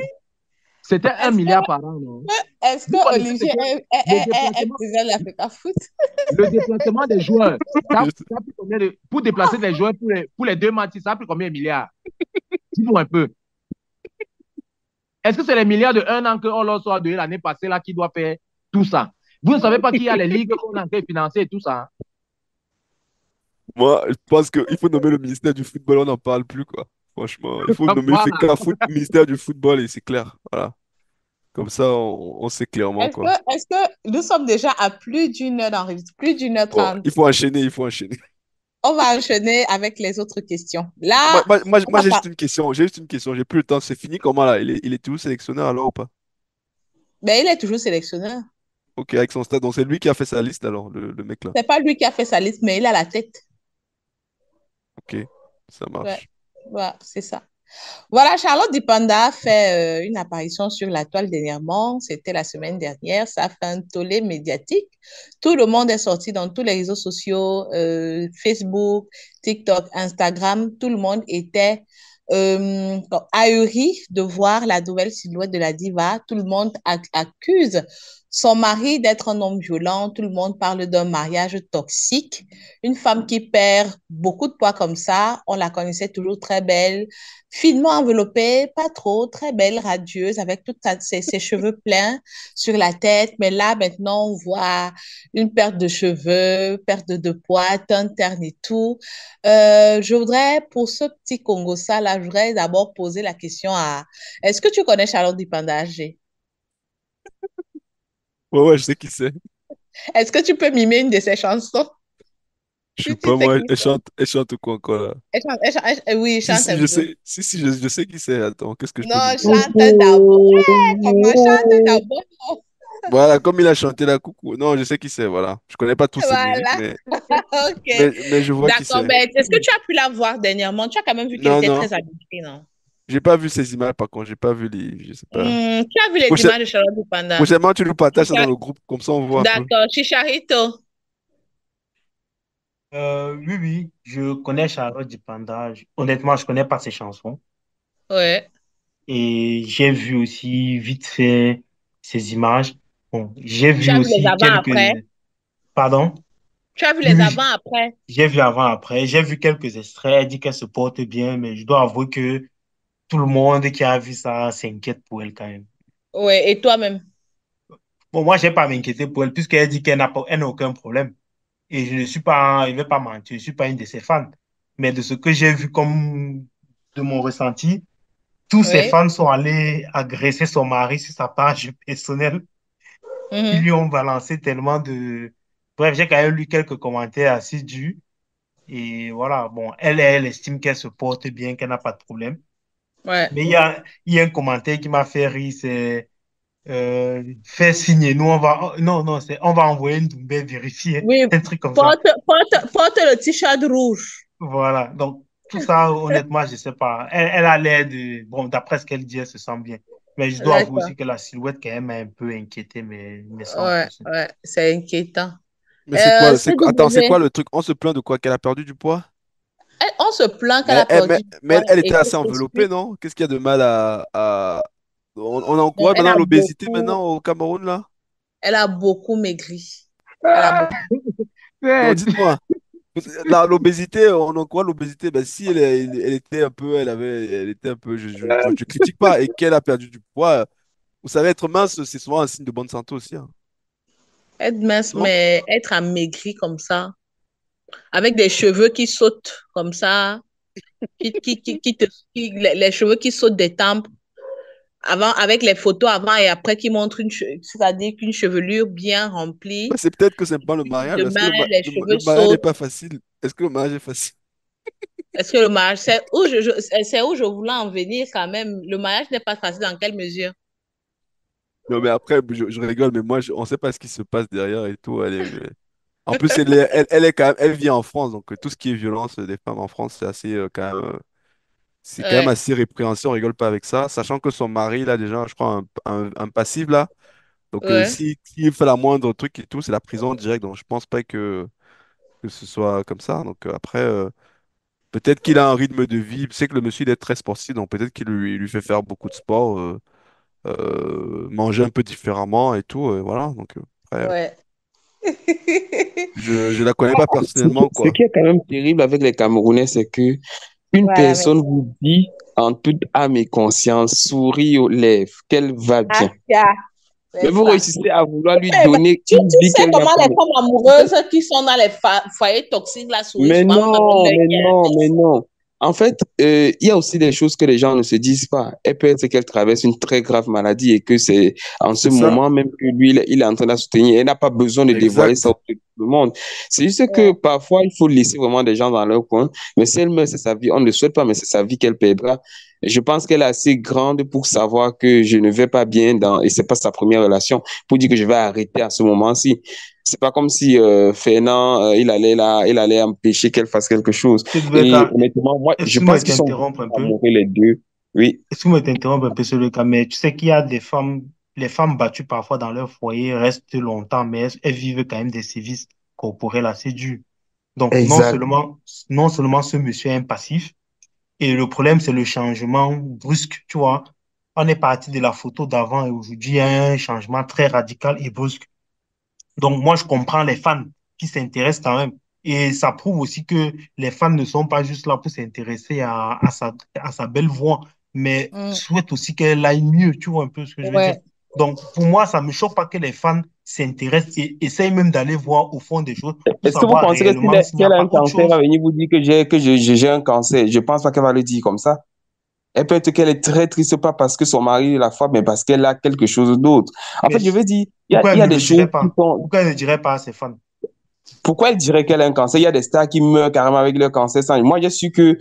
C'était un Est-ce milliard par an, non? est-ce Vous que connaissez ce Olivier que le est déplacement, président de l'Africa Foot? le déplacement des joueurs, Je- ça a pris combien pour déplacer les joueurs pour les 2 matchs, ça a pris combien de milliards? Dis-nous un peu. Est-ce que c'est les milliards de 1 an qu'on leur soit donné l'année passée là qui doit faire tout ça? Vous ne savez pas qu'il y a les ligues qu'on a en train de financer et tout ça, hein? Moi, je pense qu'il faut nommer le ministère du football, on n'en parle plus, quoi. Franchement, il faut nommer Voilà. FECA Foot, ministère du football, et c'est clair. Voilà. Comme ça, on sait clairement, quoi. Est-ce que nous sommes déjà à plus d'une heure d'enregistrement, plus d'une heure Bon, trente? il faut enchaîner, il faut enchaîner. On va enchaîner avec les autres questions. Là, on Moi, va j'ai pas. juste une question. J'ai juste une question. J'ai plus le temps. C'est fini comment là? Il est toujours sélectionneur alors ou pas? Ben, il est toujours sélectionneur. Ok, avec son stade. Donc c'est lui qui a fait sa liste alors, le mec là. C'est pas lui qui a fait sa liste, mais il a la tête. Ok, ça Ouais, marche. ouais, c'est ça. Voilà, Charlotte Dipanda fait une apparition sur la toile dernièrement. C'était la semaine dernière. Ça a fait un tollé médiatique. Tout le monde est sorti dans tous les réseaux sociaux, Facebook, TikTok, Instagram. Tout le monde était ahuri de voir la nouvelle silhouette de la diva. Tout le monde accuse son mari d'être un homme violent. Tout le monde parle d'un mariage toxique. Une femme qui perd beaucoup de poids comme ça, on la connaissait toujours très belle, finement enveloppée, pas trop, très belle, radieuse, avec tous ses cheveux pleins sur la tête. Mais là, maintenant, on voit une perte de cheveux, perte de poids, teint terne et tout. Je voudrais, pour ce petit Congo-ça, là, je voudrais d'abord poser la question à... Est-ce que tu connais Charlotte Dipanda-G? Ouais, ouais, je sais qui c'est. Est-ce que tu peux mimer une de ses chansons? Je sais Si tu pas, sais moi, qui c'est. elle chante quoi encore là? Oui, Si, chante si, un je peu. sais. Si, si, je sais qui c'est. Attends, qu'est-ce que je peux Non, miner? chante d'abord. Ouais, comment chante d'abord. Voilà, comme il a chanté la coucou. Non, je sais qui c'est, voilà. Je connais pas tous ses musiques, Voilà. OK. mais je vois qui D'accord. c'est. Ben, est-ce que tu as pu la voir dernièrement? Tu as quand même vu qu'elle Non, était non. très habillée, non? J'ai pas vu ces images, par contre. J'ai pas vu je sais pas. Tu as vu les Prochain- images de Charlotte Dupanda? Prochainement, tu nous partages ça dans Chicha- le groupe, comme ça on voit un peu. D'accord. Chicharito. Oui, oui, je connais Charlotte Dipanda. Honnêtement, je connais pas ses chansons. Ouais. Et j'ai vu aussi vite fait ses images. Bon, j'ai Tu vu as vu les aussi avant-après? quelques... Pardon? Tu as vu Oui, les oui, avant-après? j'ai vu avant, après. J'ai vu quelques extraits. Elle dit qu'elle se porte bien, mais je dois avouer que tout le monde qui a vu ça s'inquiète pour elle quand même. Ouais. Et toi-même? Bon, moi, je n'ai pas à m'inquiéter pour elle, puisqu'elle dit qu'elle n'a aucun problème. Et je ne suis pas, je ne vais pas mentir, je ne suis pas une de ses fans. Mais de ce que j'ai vu comme de mon ressenti, tous ses Oui. fans sont allés agresser son mari sur sa page personnelle. Ils Mhm. lui ont balancé tellement de... Bref, j'ai quand même lu quelques commentaires assidus. Et voilà, bon, elle estime qu'elle se porte bien, qu'elle n'a pas de problème. Ouais. Mais il y a un commentaire qui m'a fait rire, c'est fais signe, nous on va... Non, non, c'est on va envoyer une Doumbé vérifier, Oui. un truc comme ça. Porte le t-shirt rouge. Voilà, donc tout ça, honnêtement, je sais pas. Elle a l'air de... Bon, d'après ce qu'elle dit, elle se sent bien. Mais je dois avouer D'accord. aussi que la silhouette, quand même, m'a un peu inquiété, mais sans Ouais, plus. ouais. C'est inquiétant. Mais c'est quoi, attends, c'est CW. quoi le truc? On se plaint de quoi? Qu'elle a perdu du poids? On se plaint qu'elle a perdu du poids Elle et était que assez enveloppée, suite, non? Qu'est-ce qu'il y a de mal on encourage elle maintenant a l'obésité beaucoup, maintenant au Cameroun, là? elle a beaucoup maigri. Elle a beaucoup. Non, Ouais, dites-moi. L'obésité, on encourage l'obésité. Ben, si elle était un peu, elle était un peu, je critique pas, et qu'elle a perdu du poids. Vous savez, être mince, c'est souvent un signe de bonne santé aussi, hein. Être mince, Non? mais être amaigri comme ça, avec des cheveux qui sautent comme ça, les cheveux qui sautent des tempes, avant, avec les photos avant et après qui montrent c'est-à-dire qu'une chevelure bien Ben, remplie. c'est peut-être que c'est pas le mariage. Est-ce que Demain, les le cheveux mariage n'est sautent. pas facile? Est-ce que le mariage est facile? Est-ce que le mariage, c'est où je voulais en venir quand même. Le mariage n'est pas facile dans quelle mesure? Non, mais après, je rigole, mais moi, on ne sait pas ce qui se passe derrière et tout. En plus, elle est quand même, elle vit en France, donc tout ce qui est violence des femmes en France, c'est assez quand même, c'est quand même Ouais. assez répréhensible. On rigole pas avec ça, sachant que son mari, là, déjà, je crois, un passif là. Donc, Ouais. s'il fait la moindre truc et tout, c'est la prison direct. Donc, je pense pas que ce soit comme ça. Donc, après, peut-être qu'il a un rythme de vie. Je sais que le monsieur, il est très sportif. Donc, peut-être qu'il lui fait faire beaucoup de sport, manger un peu différemment et tout. Voilà. Donc, après, Ouais. je la connais pas personnellement, Ce quoi. qui est quand même terrible avec les Camerounais, c'est que une Voilà, personne merci. vous dit en toute âme et conscience, sourit aux lèvres, qu'elle va Ah, bien. Mais c'est vous ça. réussissez à vouloir lui Eh ben, donner une tu vie sais qu'elle n'a comment pas. les femmes amoureuses qui sont dans les foyers toxiques, là, sourient Mais souvent, même dans non, leur mais cœur. non, mais non. En fait, il y a aussi des choses que les gens ne se disent pas. Elle peut être qu'elle traverse une très grave maladie et que c'est en ce C'est ça. moment même que lui, il est en train de la soutenir. Elle n'a pas besoin de dévoiler ça Exact. auprès de tout le monde. C'est juste que Ouais. parfois, il faut laisser vraiment des gens dans leur coin. Mais si elle meurt, c'est sa vie. On ne le souhaite pas, mais c'est sa vie qu'elle perdra. Je pense qu'elle est assez grande pour savoir que je ne vais pas bien et c'est pas sa première relation pour dire que je vais arrêter à ce moment-ci. C'est pas comme si Fernand, il allait empêcher qu'elle fasse quelque chose. Et Sedbeka, honnêtement, moi, je excuse-moi pense de qu'ils sont t'interrompre un peu. amoureux les deux. Oui, Excuse-moi de t'interrompre un peu sur le cas, mais tu sais qu'il y a des femmes, les femmes battues parfois dans leur foyer restent longtemps, mais elles vivent quand même des sévices corporels assez durs. Donc, exact. non seulement ce monsieur est impassif, et le problème, c'est le changement brusque, tu vois. On est parti de la photo d'avant et aujourd'hui, il y a un changement très radical et brusque. Donc, moi, je comprends les fans qui s'intéressent quand même. Et ça prouve aussi que les fans ne sont pas juste là pour s'intéresser à sa belle voix, mais Mm. souhaitent aussi qu'elle aille mieux. Tu vois un peu ce que je veux dire? Ouais. Donc, pour moi, ça ne me choque pas que les fans s'intéressent et essayent même d'aller voir au fond des choses pour Est-ce que vous savoir pensez que si réellement s'il n'y a elle a un pas autre cancer, elle va chose. venir vous dire que j'ai un cancer? Je pense pas qu'elle va le dire comme ça. Elle peut être qu'elle est très triste, pas parce que son mari la frappe, mais parce qu'elle a quelque chose d'autre. En Mais fait, je veux dire, pourquoi il elle y a ne des le choses dirait qui pas? sont. Pourquoi elle ne dirait pas à ses fans? Pourquoi elle dirait qu'elle a un cancer? Il y a des stars qui meurent carrément avec leur cancer sans. Moi, j'ai su que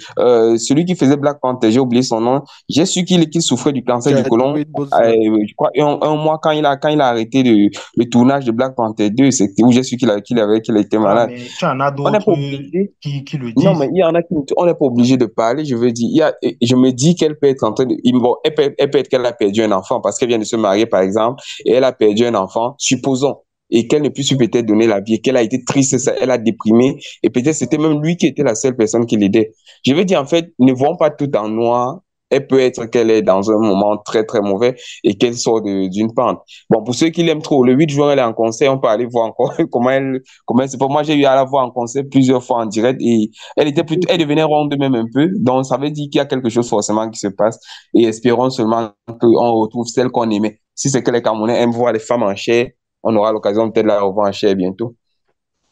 celui qui faisait Black Panther, j'ai oublié son nom, j'ai su qu'il souffrait du cancer du côlon. Chadwick Boseman. Je crois un mois quand il a arrêté le tournage de Black Panther 2, c'était où j'ai su qu'il était Voilà, malade. mais tu en as On n'est d'autres pas obligé. qui le Non, mais disent. il y en a on n'est pas obligé de parler. Je veux dire, je me dis qu'elle peut être en train de, bon, elle peut être qu'elle a perdu un enfant parce qu'elle vient de se marier, par exemple, et elle a perdu un enfant, supposons, et qu'elle ne puisse peut-être donner la vie, et qu'elle a été triste, elle a déprimé, et peut-être c'était même lui qui était la seule personne qui l'aidait. Je veux dire, en fait, ne voyons pas tout en noir. Elle peut être qu'elle est dans un moment très, très mauvais et qu'elle sort d'une pente. Bon, pour ceux qui l'aiment trop, le 8 juin, elle est en concert, on peut aller voir encore c'est pour moi, j'ai eu à la voir en concert plusieurs fois en direct et elle devenait ronde même un peu. Donc, ça veut dire qu'il y a quelque chose forcément qui se passe et espérons seulement qu'on retrouve celle qu'on aimait. Si c'est que les Camerounais aiment voir les femmes en chair, on aura l'occasion peut-être de la revoir en chair bientôt.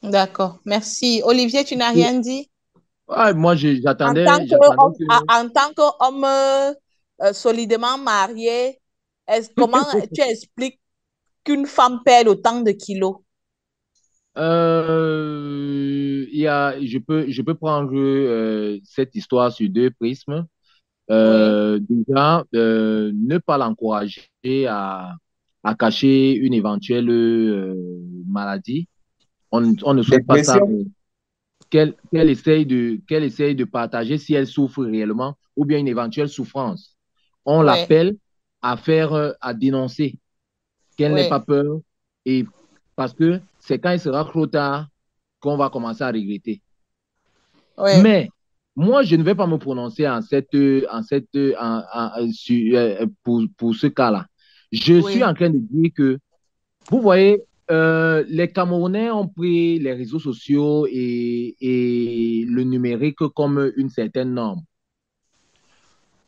D'accord. Merci. Olivier, tu n'as rien dit? Ouais, moi, En tant j'attendais qu'homme, que. en tant qu'homme solidement marié, comment tu expliques qu'une femme perd autant de kilos? Je peux prendre cette histoire sur deux prismes. Oui, Déjà, ne pas l'encourager à cacher une éventuelle maladie. On ne souhaite pas ça, Dépression? mais qu'elle essaye de partager si elle souffre réellement ou bien une éventuelle souffrance. On oui, l'appelle à faire, à dénoncer, qu'elle n'ait oui, pas peur et parce que c'est quand il sera trop tard qu'on va commencer à regretter. oui, Mais moi, je ne vais pas me prononcer pour ce cas-là. Je suis oui, en train de dire que, vous voyez, les Camerounais ont pris les réseaux sociaux et le numérique comme une certaine norme.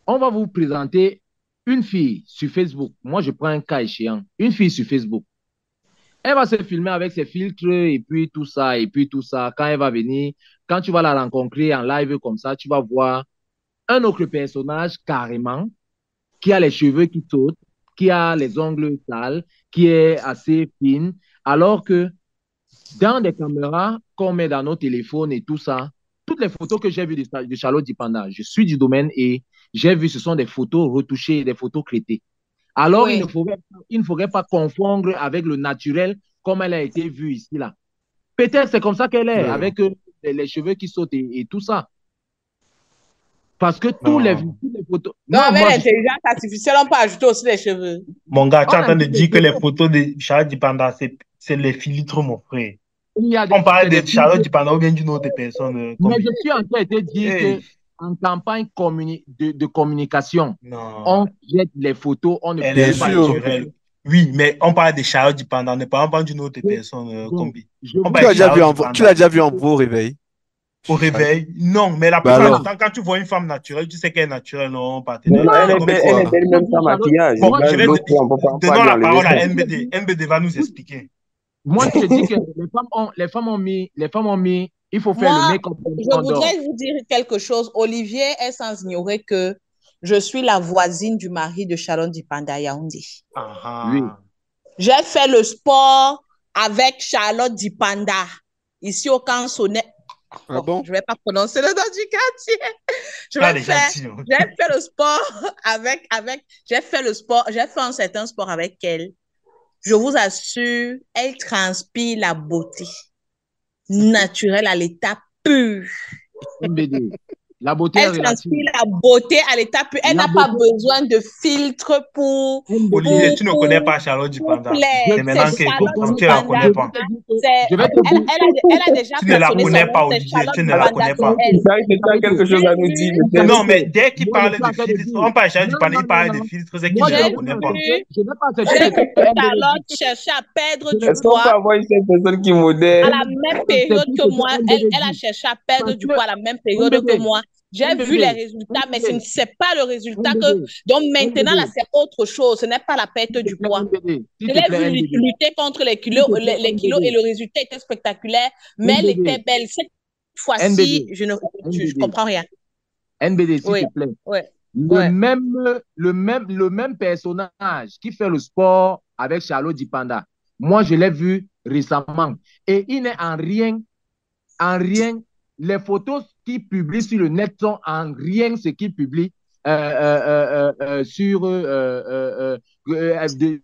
On va vous présenter une fille sur Facebook. Moi, je prends un cas échéant. Une fille sur Facebook. Elle va se filmer avec ses filtres et puis tout ça, et puis tout ça. Quand elle va venir, quand tu vas la rencontrer en live comme ça, tu vas voir un autre personnage carrément qui a les cheveux qui sautent, qui a les ongles sales, qui est assez fine, alors que dans des caméras qu'on met dans nos téléphones et tout ça, toutes les photos que j'ai vues de Charlotte Dipanda, je suis du domaine et j'ai vu ce sont des photos retouchées, des photos crétées. Alors, oui. il ne faudrait pas confondre avec le naturel comme elle a été vue ici, là. Peut-être c'est comme ça qu'elle est, Euh, avec les cheveux qui sautent et tout ça. Parce que toutes les photos. Non, avec l'intelligence artificielle, on peut ajouter aussi les cheveux. Mon gars, tu es en train de dire que les photos de Charlotte Dipanda, c'est les filtres, mon frère. On parle de Charlotte Dipanda ou bien d'une autre personne. Mais je suis en train de dire qu'en campagne de communication, on jette les photos, on ne peut pas naturelle. Oui, mais on parle de Charlotte Dipanda, on ne parle pas d'une autre personne. Tu l'as déjà vu en beau réveil? Au réveil? Non, mais la plupart du temps, quand tu vois une femme naturelle, tu sais qu'elle est naturelle, non, partenaire. Elle est belle même sans maquillage. Bon, je vais donnons la parole à NBD. NBD va nous expliquer. Moi, je dis que les femmes ont mis, il faut faire le make-up. Je voudrais vous dire quelque chose. Olivier est sans ignorer que je suis la voisine du mari de Charlotte Dipanda Yaoundé. Oui. J'ai fait le sport avec Charlotte Dipanda ici au camp Sonnet. Ah bon? Je ne vais pas prononcer le nom du quartier. J'ai fait le sport j'ai fait un certain sport avec elle. Je vous assure, elle transpire la beauté naturelle à l'état pur. La beauté elle transpire la beauté à l'état pur. Elle n'a pas besoin de filtre pour... Olivier, tu ne connais pas Charlotte Dipanda. C'est maintenant que tu ne la connais pas. Elle a déjà tu ne la connais pas, Olivier. Tu ne la connais pas. Tu as quelque chose à nous dire. Non, mais dès qu'il parle de filtre, on parle de Charlotte Dipanda, il parle de filtre, c'est qu'il ne la connaît pas. J'ai vu Charlotte chercher à perdre du poids. Est-ce qu'on peut avoir une personne qui modèle? À la même période que moi, elle a cherché à perdre du poids à la même période que moi. J'ai vu les résultats, mais ce n'est pas le résultat que... Donc maintenant, là, c'est autre chose. Ce n'est pas la perte du pois. Je l'ai vu lutter contre les kilos et le résultat était spectaculaire, mais elle était belle. Cette fois-ci, je ne comprends rien. NBD, s'il te plaît. Ouais. Le même personnage qui fait le sport avec Charlotte Dipanda, moi, je l'ai vu récemment. Et il n'est en rien, les photos qu'il publie sur le net sont en rien ce qu'il publie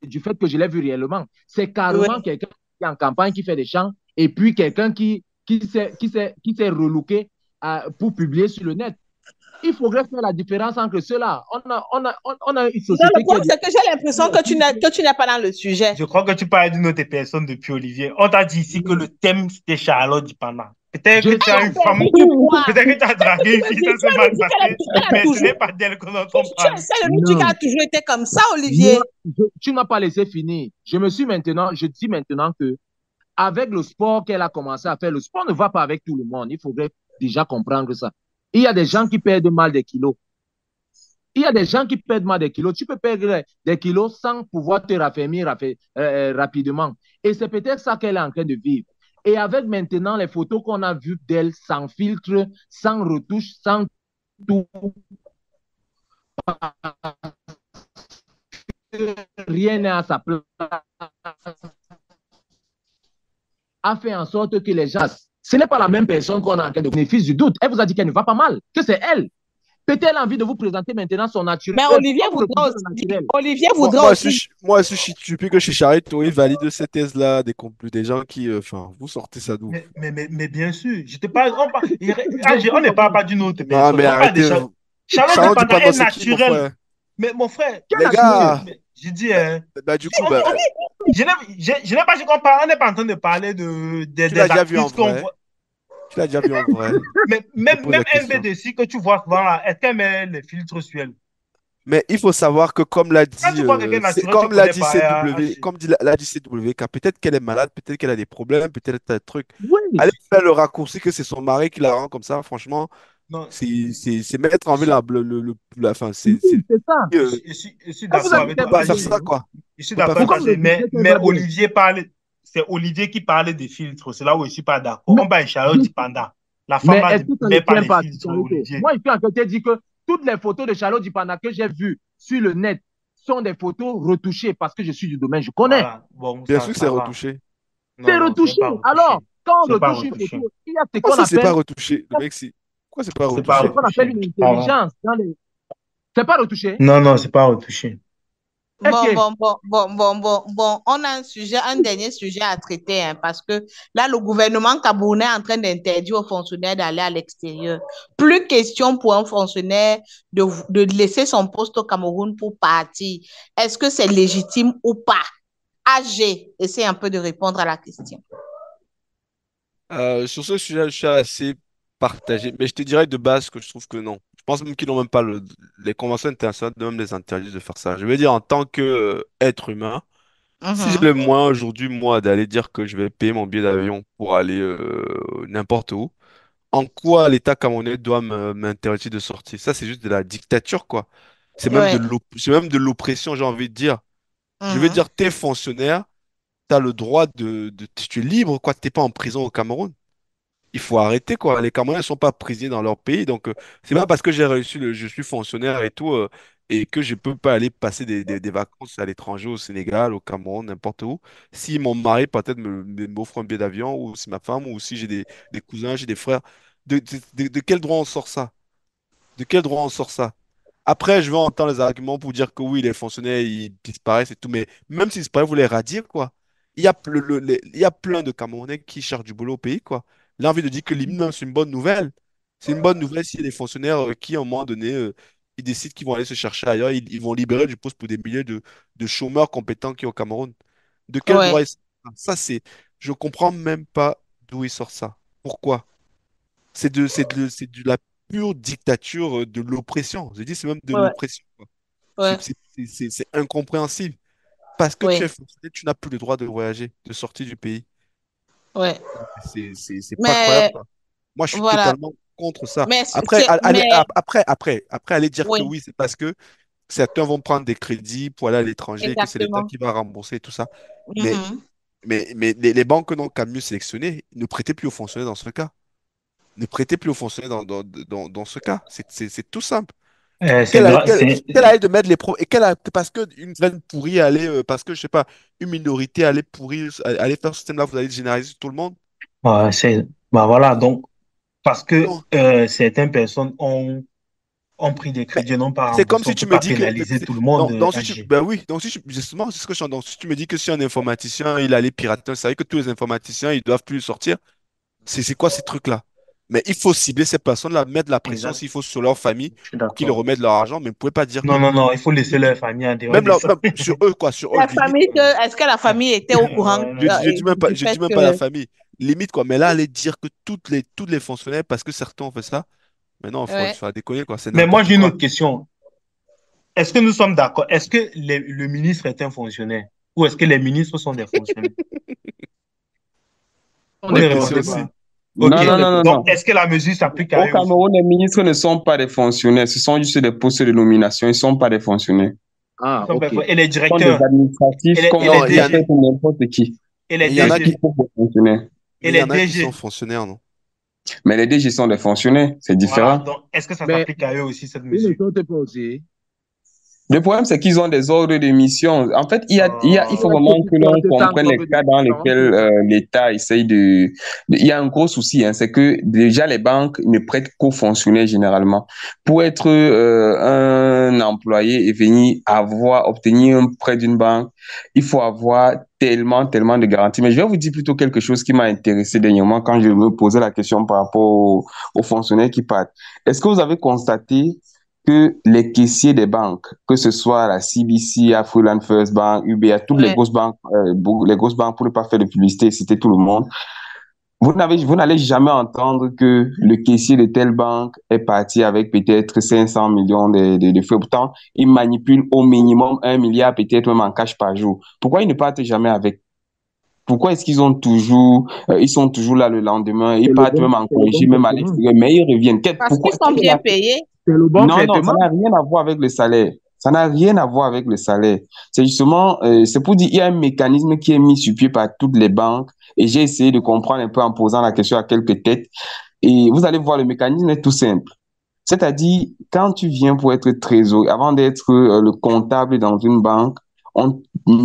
du fait que je l'ai vu réellement. C'est carrément quelqu'un qui est en campagne, qui fait des chants, et puis quelqu'un qui s'est relooké pour publier sur le net. Il faudrait faire la différence entre ceux-là. On a une société. Le problème, c'est que j'ai l'impression que tu n'es pas dans le sujet. Je crois que tu parles d'une autre personne depuis Olivier. On t'a dit ici que le thème, c'était Charlotte Dipanda. Peut-être que tu as une femme, peut-être que tu as dragué une fille, ça s'est mal passé, mais ce n'est pas d'elle que l'on parle. C'est le truc qui a toujours été comme ça, Olivier. Tu ne m'as pas laissé finir. Je dis maintenant que avec le sport qu'elle a commencé à faire, le sport ne va pas avec tout le monde. Il faudrait déjà comprendre ça. Il y a des gens qui perdent mal des kilos. Tu peux perdre des kilos sans pouvoir te raffermir rapidement. Et c'est peut-être ça qu'elle est en train de vivre. Et avec maintenant les photos qu'on a vues d'elle, sans filtre, sans retouche, sans tout, rien n'est à sa place, a fait en sorte que les gens... Ce n'est pas la même personne qu'on a en train de bénéfice du doute. Elle vous a dit qu'elle ne va pas mal, que c'est elle. Peut-être envie de vous présenter maintenant son naturel. Mais Olivier voudra aussi. Moi, je suis plus que chez Charito, il valide cette thèse-là des gens qui. Enfin, vous sortez ça d'où? Mais bien sûr, je te parle. On ne parle pas d'une autre personne. Non, mais arrêtez. Charlotte Dipanda est naturelle. Mais mon frère, les gars. Je dis. Du coup, je n'ai pas dit qu'on parle. On n'est pas en train de parler des actrices qu'on voit. Tu l'as déjà vu en vrai. Mais même MBDC que tu vois souvent là, est-ce qu'elle met les filtres sur elle? Mais il faut savoir que comme l'a dit CWK, peut-être qu'elle est malade, peut-être qu'elle a des problèmes, peut-être qu'elle a des trucs. Oui. Allez faire le raccourci que c'est son mari qui la rend comme ça, franchement, c'est mettre en ville la fin. C'est ça. Je suis d'accord avec toi. Faire ça, quoi. Je suis d'accord avec toi. Mais Olivier parle. C'est Olivier qui parlait des filtres. C'est là où je ne suis pas d'accord. On parle de Charlotte Dipanda. La femme ne met pas les filtres, Olivier. Moi, je suis en train de dire que toutes les photos de Charlotte Dipanda que j'ai vues sur le net sont des photos retouchées parce que je suis du domaine, je connais. Voilà. Bon, bien sûr que c'est retouché. C'est retouché. Alors, quand on retouche une photo, il y a ce qu'on appelle... c'est pas retouché, le mec, pourquoi c'est pas retouché? C'est ce qu'on appelle une intelligence. C'est pas retouché? Non, c'est pas retouché. Ok. Bon. On a un dernier sujet à traiter, hein, parce que là, le gouvernement camerounais est en train d'interdire aux fonctionnaires d'aller à l'extérieur. Plus question pour un fonctionnaire de laisser son poste au Cameroun pour partir. Est-ce que c'est légitime ou pas? AG, essaie un peu de répondre à la question. Sur ce sujet, je suis assez partagé, mais je te dirais de base que je trouve que non. Je pense même qu'ils n'ont même pas les conventions internationales de même les interdire de faire ça. Je veux dire, en tant qu'être humain, si j'ai Mhm. le moyen aujourd'hui, moi, d'aller dire que je vais payer mon billet d'avion pour aller n'importe où, en quoi l'État camerounais doit m'interdire de sortir? Ça, c'est juste de la dictature, quoi. Ouais. C'est même de l'oppression, j'ai envie de dire. Je veux Mhm. dire, t'es fonctionnaire, t'as le droit tu es libre, quoi. T'es pas en prison au Cameroun. Il faut arrêter, quoi. Les Camerounais ne sont pas prisonniers dans leur pays. Donc, c'est pas parce que j'ai réussi, je suis fonctionnaire et tout, et que je peux pas aller passer des vacances à l'étranger, au Sénégal, au Cameroun, n'importe où. Si mon mari, peut-être, m'offre un billet d'avion, ou si ma femme, ou si j'ai des cousins, j'ai des frères, de quel droit on sort ça? De quel droit on sort ça? Après, je vais entendre les arguments pour dire que oui, les fonctionnaires, ils disparaissent et tout, mais même s'ils disparaissent, vous les radiez, quoi. Il y a plein de Camerounais qui cherchent du boulot au pays, quoi. Là, envie de dire que limite, même, c'est une bonne nouvelle. C'est une bonne nouvelle s'il y a des fonctionnaires qui, à un moment donné, ils décident qu'ils vont aller se chercher ailleurs, ils vont libérer du poste pour des milliers de chômeurs compétents qui sont au Cameroun. De quel droit Ouais. ils sortent ça? Je comprends même pas d'où ils sortent ça. Pourquoi? C'est de la pure dictature de l'oppression. Je dis, c'est même de Ouais. l'oppression, quoi. Ouais. C'est incompréhensible. Parce que tu es Ouais. fonctionnaire, tu n'as plus le droit de voyager, de sortir du pays. Ouais. C'est pas croyable, Mais quoi. Moi, je suis voilà. totalement contre ça. Mais Après, mais aller dire que oui, oui, c'est parce que certains vont prendre des crédits pour aller à l'étranger et que c'est l'État exactement. qui va rembourser et tout ça. Mais, Mhm. mais les banques n'ont qu'à mieux sélectionner. Ne prêtez plus aux fonctionnaires dans ce cas. Ne prêtez plus aux fonctionnaires dans ce cas. C'est tout simple. C'est grave. Quelle aille de mettre les pro et parce que une graine pourrie allait parce que je sais pas une minorité allait pourrir allait faire ce système là vous allez le généraliser sur tout le monde. Bah voilà, donc, parce que Non. certaines personnes ont pris des Mais crédits, n'ont pas c'est comme remboursé, on si ne tu peut me pas dis que pénaliser tout le monde donc si tu âgé. ben oui donc si tu, justement c'est ce que je suis donc si tu me dis que si un informaticien il allait pirater ça veut dire que tous les informaticiens ils doivent plus sortir. C'est quoi ces trucs là? Mais il faut cibler ces personnes là mettre la pression Exact, s'il faut sur leur famille je suis pour qu'ils d'accord. remettent leur argent mais vous pouvez pas dire Non, que non, non, il faut laisser limite leur famille en dehors de ça. même sur eux quoi sur eux La limite famille, est-ce que la famille était au courant du Je dis fait même pas la que famille. Limite, quoi. Mais là, aller dire que toutes les fonctionnaires, parce que certains ont fait ça, mais non, faut ouais, faire déconner, quoi. C'est Mais moi, n'importe j'ai une quoi. autre question. Est-ce que nous sommes d'accord? Est-ce que le ministre est un fonctionnaire? Ou est-ce que les ministres sont des fonctionnaires? On Vous est ne C'est répondez fonctionnaires. pas. Non, OK. non, non, non, Donc, non. est-ce que la mesure s'applique à Au eux aussi? Cameroun, les ministres ne sont pas des fonctionnaires, ce sont juste des postes de nomination, ils ne sont pas des fonctionnaires. Ah, Ils sont pas- ok. Et les Ce sont des directeurs? Et administratifs et comme les Non, peut-être DG? n'importe qui. Et les mais il y en Mais a qui DG? qui, sont des fonctionnaires. Et mais il y les en a qui sont DG? fonctionnaires, non? Mais les DG sont des fonctionnaires, c'est Voilà. différent. Donc, est-ce que ça Mais s'applique à eux aussi, cette ils ne mesure? sont pas aussi. Le problème, c'est qu'ils ont des ordres de mission. En fait, il faut Euh, vraiment que Toi, l'on c'est ça comprenne encore les de cas dans différence. lesquels l'État essaye Il y a un gros souci, hein, c'est que déjà les banques ne prêtent qu'aux fonctionnaires généralement. Pour être un employé et venir obtenir un prêt d'une banque, il faut avoir tellement de garanties. Mais je vais vous dire plutôt quelque chose qui m'a intéressé dernièrement quand je me posais la question par rapport aux fonctionnaires qui partent. Est-ce que vous avez constaté que les caissiers des banques, que ce soit la CBC, Afriland First Bank, UBA, toutes ouais, les grosses banques pour ne pas faire de publicité, c'était tout le monde. Vous n'allez jamais entendre que le caissier de telle banque est parti avec peut-être 500 millions de frais. Pourtant, il manipule au minimum 1 milliard, peut-être même en cash par jour. Pourquoi ils ne partent jamais avec? Pourquoi est-ce qu'ils ont toujours, ils sont toujours là le lendemain, ils partent même en C'est le congé, bon même à traitement. l'extérieur, mais ils reviennent. parce qu'ils sont bien payés. C'est le bon Non, non, ça traitement. n'a rien à voir avec le salaire. Ça n'a rien à voir avec le salaire. C'est justement, c'est pour dire, il y a un mécanisme qui est mis sur pied par toutes les banques et j'ai essayé de comprendre un peu en posant la question à quelques têtes. Et vous allez voir, le mécanisme est tout simple. C'est-à-dire, quand tu viens pour être trésorier, avant d'être le comptable dans une banque, on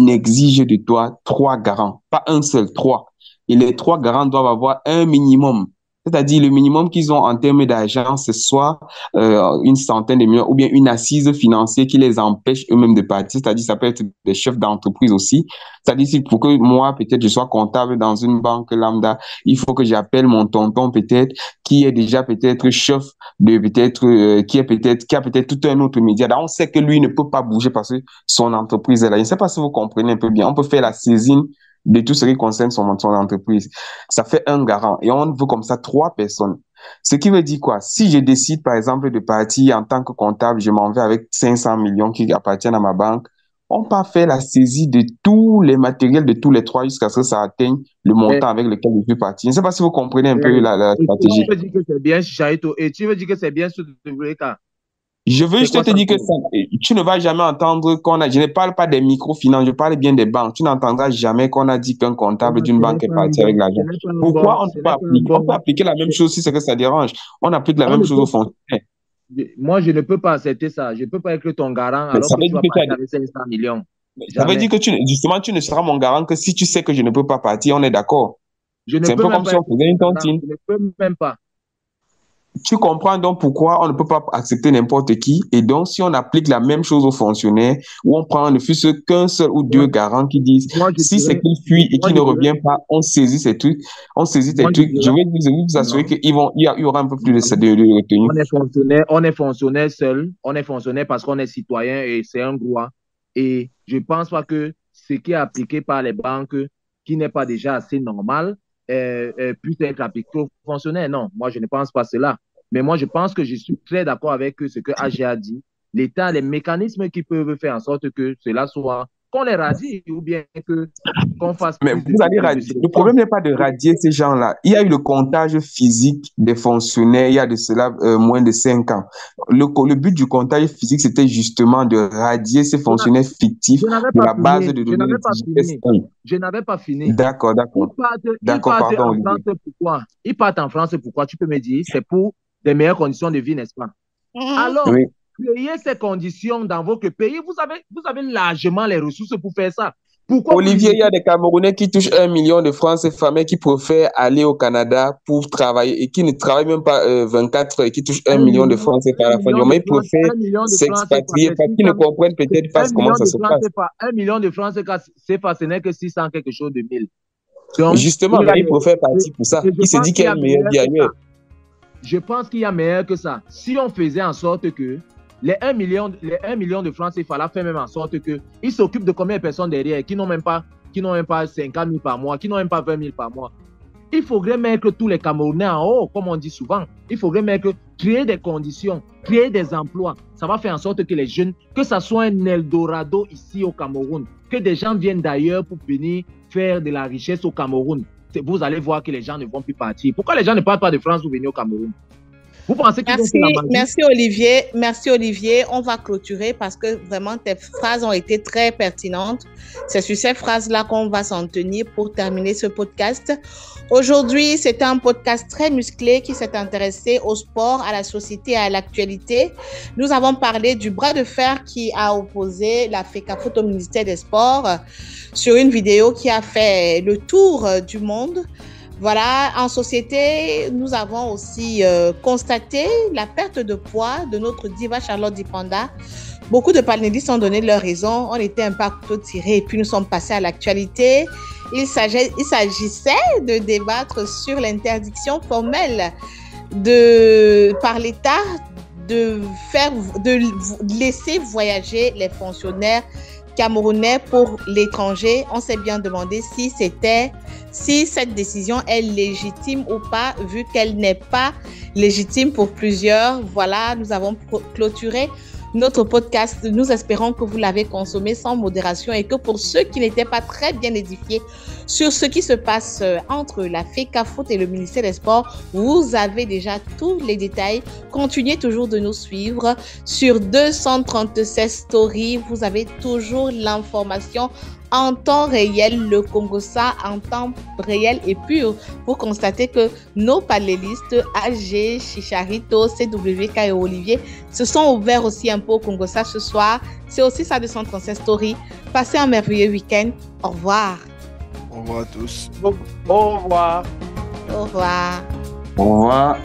exige de toi 3 garants, pas un seul, 3. Et les 3 garants doivent avoir un minimum C'est-à-dire, le minimum qu'ils ont en termes d'argent, c'est soit une centaine de millions ou bien une assise financière qui les empêche eux-mêmes de partir. C'est-à-dire, ça peut être des chefs d'entreprise aussi. C'est-à-dire, si pour que moi, peut-être, je sois comptable dans une banque lambda, il faut que j'appelle mon tonton, peut-être, qui est déjà peut-être chef de peut-être, qui a peut-être tout un autre média. Donc, on sait que lui ne peut pas bouger parce que son entreprise est là. Je ne sais pas si vous comprenez un peu bien. On peut faire la saisine de tout ce qui concerne son entreprise. Ça fait un garant et on veut comme ça 3 personnes. Ce qui veut dire quoi? Si je décide, par exemple, de partir en tant que comptable, je m'en vais avec 500 millions qui appartiennent à ma banque, on peut faire la saisie de tous les matériels de tous les 3 jusqu'à ce que ça atteigne le montant avec lequel je veux partir. Je ne sais pas si vous comprenez un peu la stratégie. Tu veux dire que c'est bien, Chicharito, et tu veux dire que c'est bien ce WK. Je veux juste te dire que tu ne vas jamais entendre je ne parle pas des microfinances, je parle bien des banques. Tu n'entendras jamais qu'on a dit qu'un comptable d'une banque est parti avec l'argent. Pourquoi on ne peut pas appliquer? On peut appliquer la même chose si c'est que ça dérange. On applique la même chose aux fonctionnaires. Moi, je ne peux pas accepter ça. Je ne peux pas être ton garant alors que tu vas partir avec 500 millions. Ça veut dire que justement, tu ne seras mon garant que si tu sais que je ne peux pas partir, on est d'accord. C'est un peu comme si on faisait une tontine. Je ne peux même pas. Tu comprends donc pourquoi on ne peut pas accepter n'importe qui. Et donc, si on applique la même chose aux fonctionnaires, où on prend ne fût-ce qu'un seul ou 2 garants qui disent, si c'est qu'il fuit et qu'il ne revient pas, on saisit ces trucs, Je vais vous assurer qu'il y aura un peu plus de retenue. On est fonctionnaire seul, on est fonctionnaire parce qu'on est citoyen et c'est un droit. Et je ne pense pas que ce qui est appliqué par les banques, qui n'est pas déjà assez normal, puisse être appliqué aux fonctionnaires. Non, moi, je ne pense pas cela. Mais moi, je pense que je suis très d'accord avec ce que AG a dit. L'État, les mécanismes qui peuvent faire en sorte que cela soit, qu'on les radie ou bien qu'on fasse. Mais vous allez radier. Le problème n'est pas de radier ces gens-là. Il y a eu le comptage physique des fonctionnaires il y a de cela moins de 5 ans. Le but du comptage physique, c'était justement de radier ces fonctionnaires fictifs de la base de données. Je n'avais pas fini. D'accord. Ils partent en France, pourquoi? Tu peux me dire, c'est pour des meilleures conditions de vie, n'est-ce pas? Alors, oui. Créez ces conditions dans votre pays. Vous avez largement les ressources pour faire ça. Pourquoi Olivier, il y a des Camerounais qui touchent 1 million de francs CFA, mais qui préfèrent aller au Canada pour travailler et qui ne travaillent même pas 24 heures et qui touchent 1 million de francs CFA à la fin du mois. Ils préfèrent s'expatrier parce qu'ils ne comprennent peut-être pas comment ça se passe. 1 million de francs CFA, ce n'est que 600 quelque chose de 1000. Donc, justement, ils préfèrent partir pour ça. Ils se disent qu'il y a meilleur vie ailleurs. Je pense qu'il y a meilleur que ça. Si on faisait en sorte que les 1 million de francs CFA là fait même en sorte qu'ils s'occupent de combien de personnes derrière qui n'ont même pas 50 000 par mois, qui n'ont même pas 20 000 par mois. Il faudrait mettre tous les Camerounais en haut, comme on dit souvent. Il faudrait créer des conditions, créer des emplois. Ça va faire en sorte que les jeunes, que ça soit un Eldorado ici au Cameroun, que des gens viennent d'ailleurs pour venir faire de la richesse au Cameroun. Vous allez voir que les gens ne vont plus partir. Pourquoi les gens ne partent pas de France pour venir au Cameroun? Vous pensez qu'ils Merci Olivier. Merci Olivier. On va clôturer parce que vraiment tes phrases ont été très pertinentes. C'est sur ces phrases-là qu'on va s'en tenir pour terminer ce podcast. Aujourd'hui, c'était un podcast très musclé qui s'est intéressé au sport, à la société et à l'actualité. Nous avons parlé du bras de fer qui a opposé la FECAFOOT au ministère des Sports sur une vidéo qui a fait le tour du monde. Voilà, en société, nous avons aussi constaté la perte de poids de notre diva Charlotte Dipanda. Beaucoup de panélistes ont donné leurs raisons. On était un peu à couteau tiré et puis nous sommes passés à l'actualité. Il s'agissait de débattre sur l'interdiction formelle par l'État de laisser voyager les fonctionnaires camerounais pour l'étranger. On s'est bien demandé si cette décision est légitime ou pas, vu qu'elle n'est pas légitime pour plusieurs. Voilà, nous avons clôturé notre podcast. Nous espérons que vous l'avez consommé sans modération et que pour ceux qui n'étaient pas très bien édifiés sur ce qui se passe entre la FECAFOOT et le ministère des Sports, vous avez déjà tous les détails. Continuez toujours de nous suivre sur 236 stories. Vous avez toujours l'information en temps réel, le Congossa en temps réel et pur. Vous constatez que nos panélistes AG, Chicharito, CWK et Olivier se sont ouverts aussi un peu au Congossa ce soir. C'est aussi ça 236 stories. Passez un merveilleux week-end. Au revoir. Au revoir à tous. Au revoir. Au revoir. Au revoir.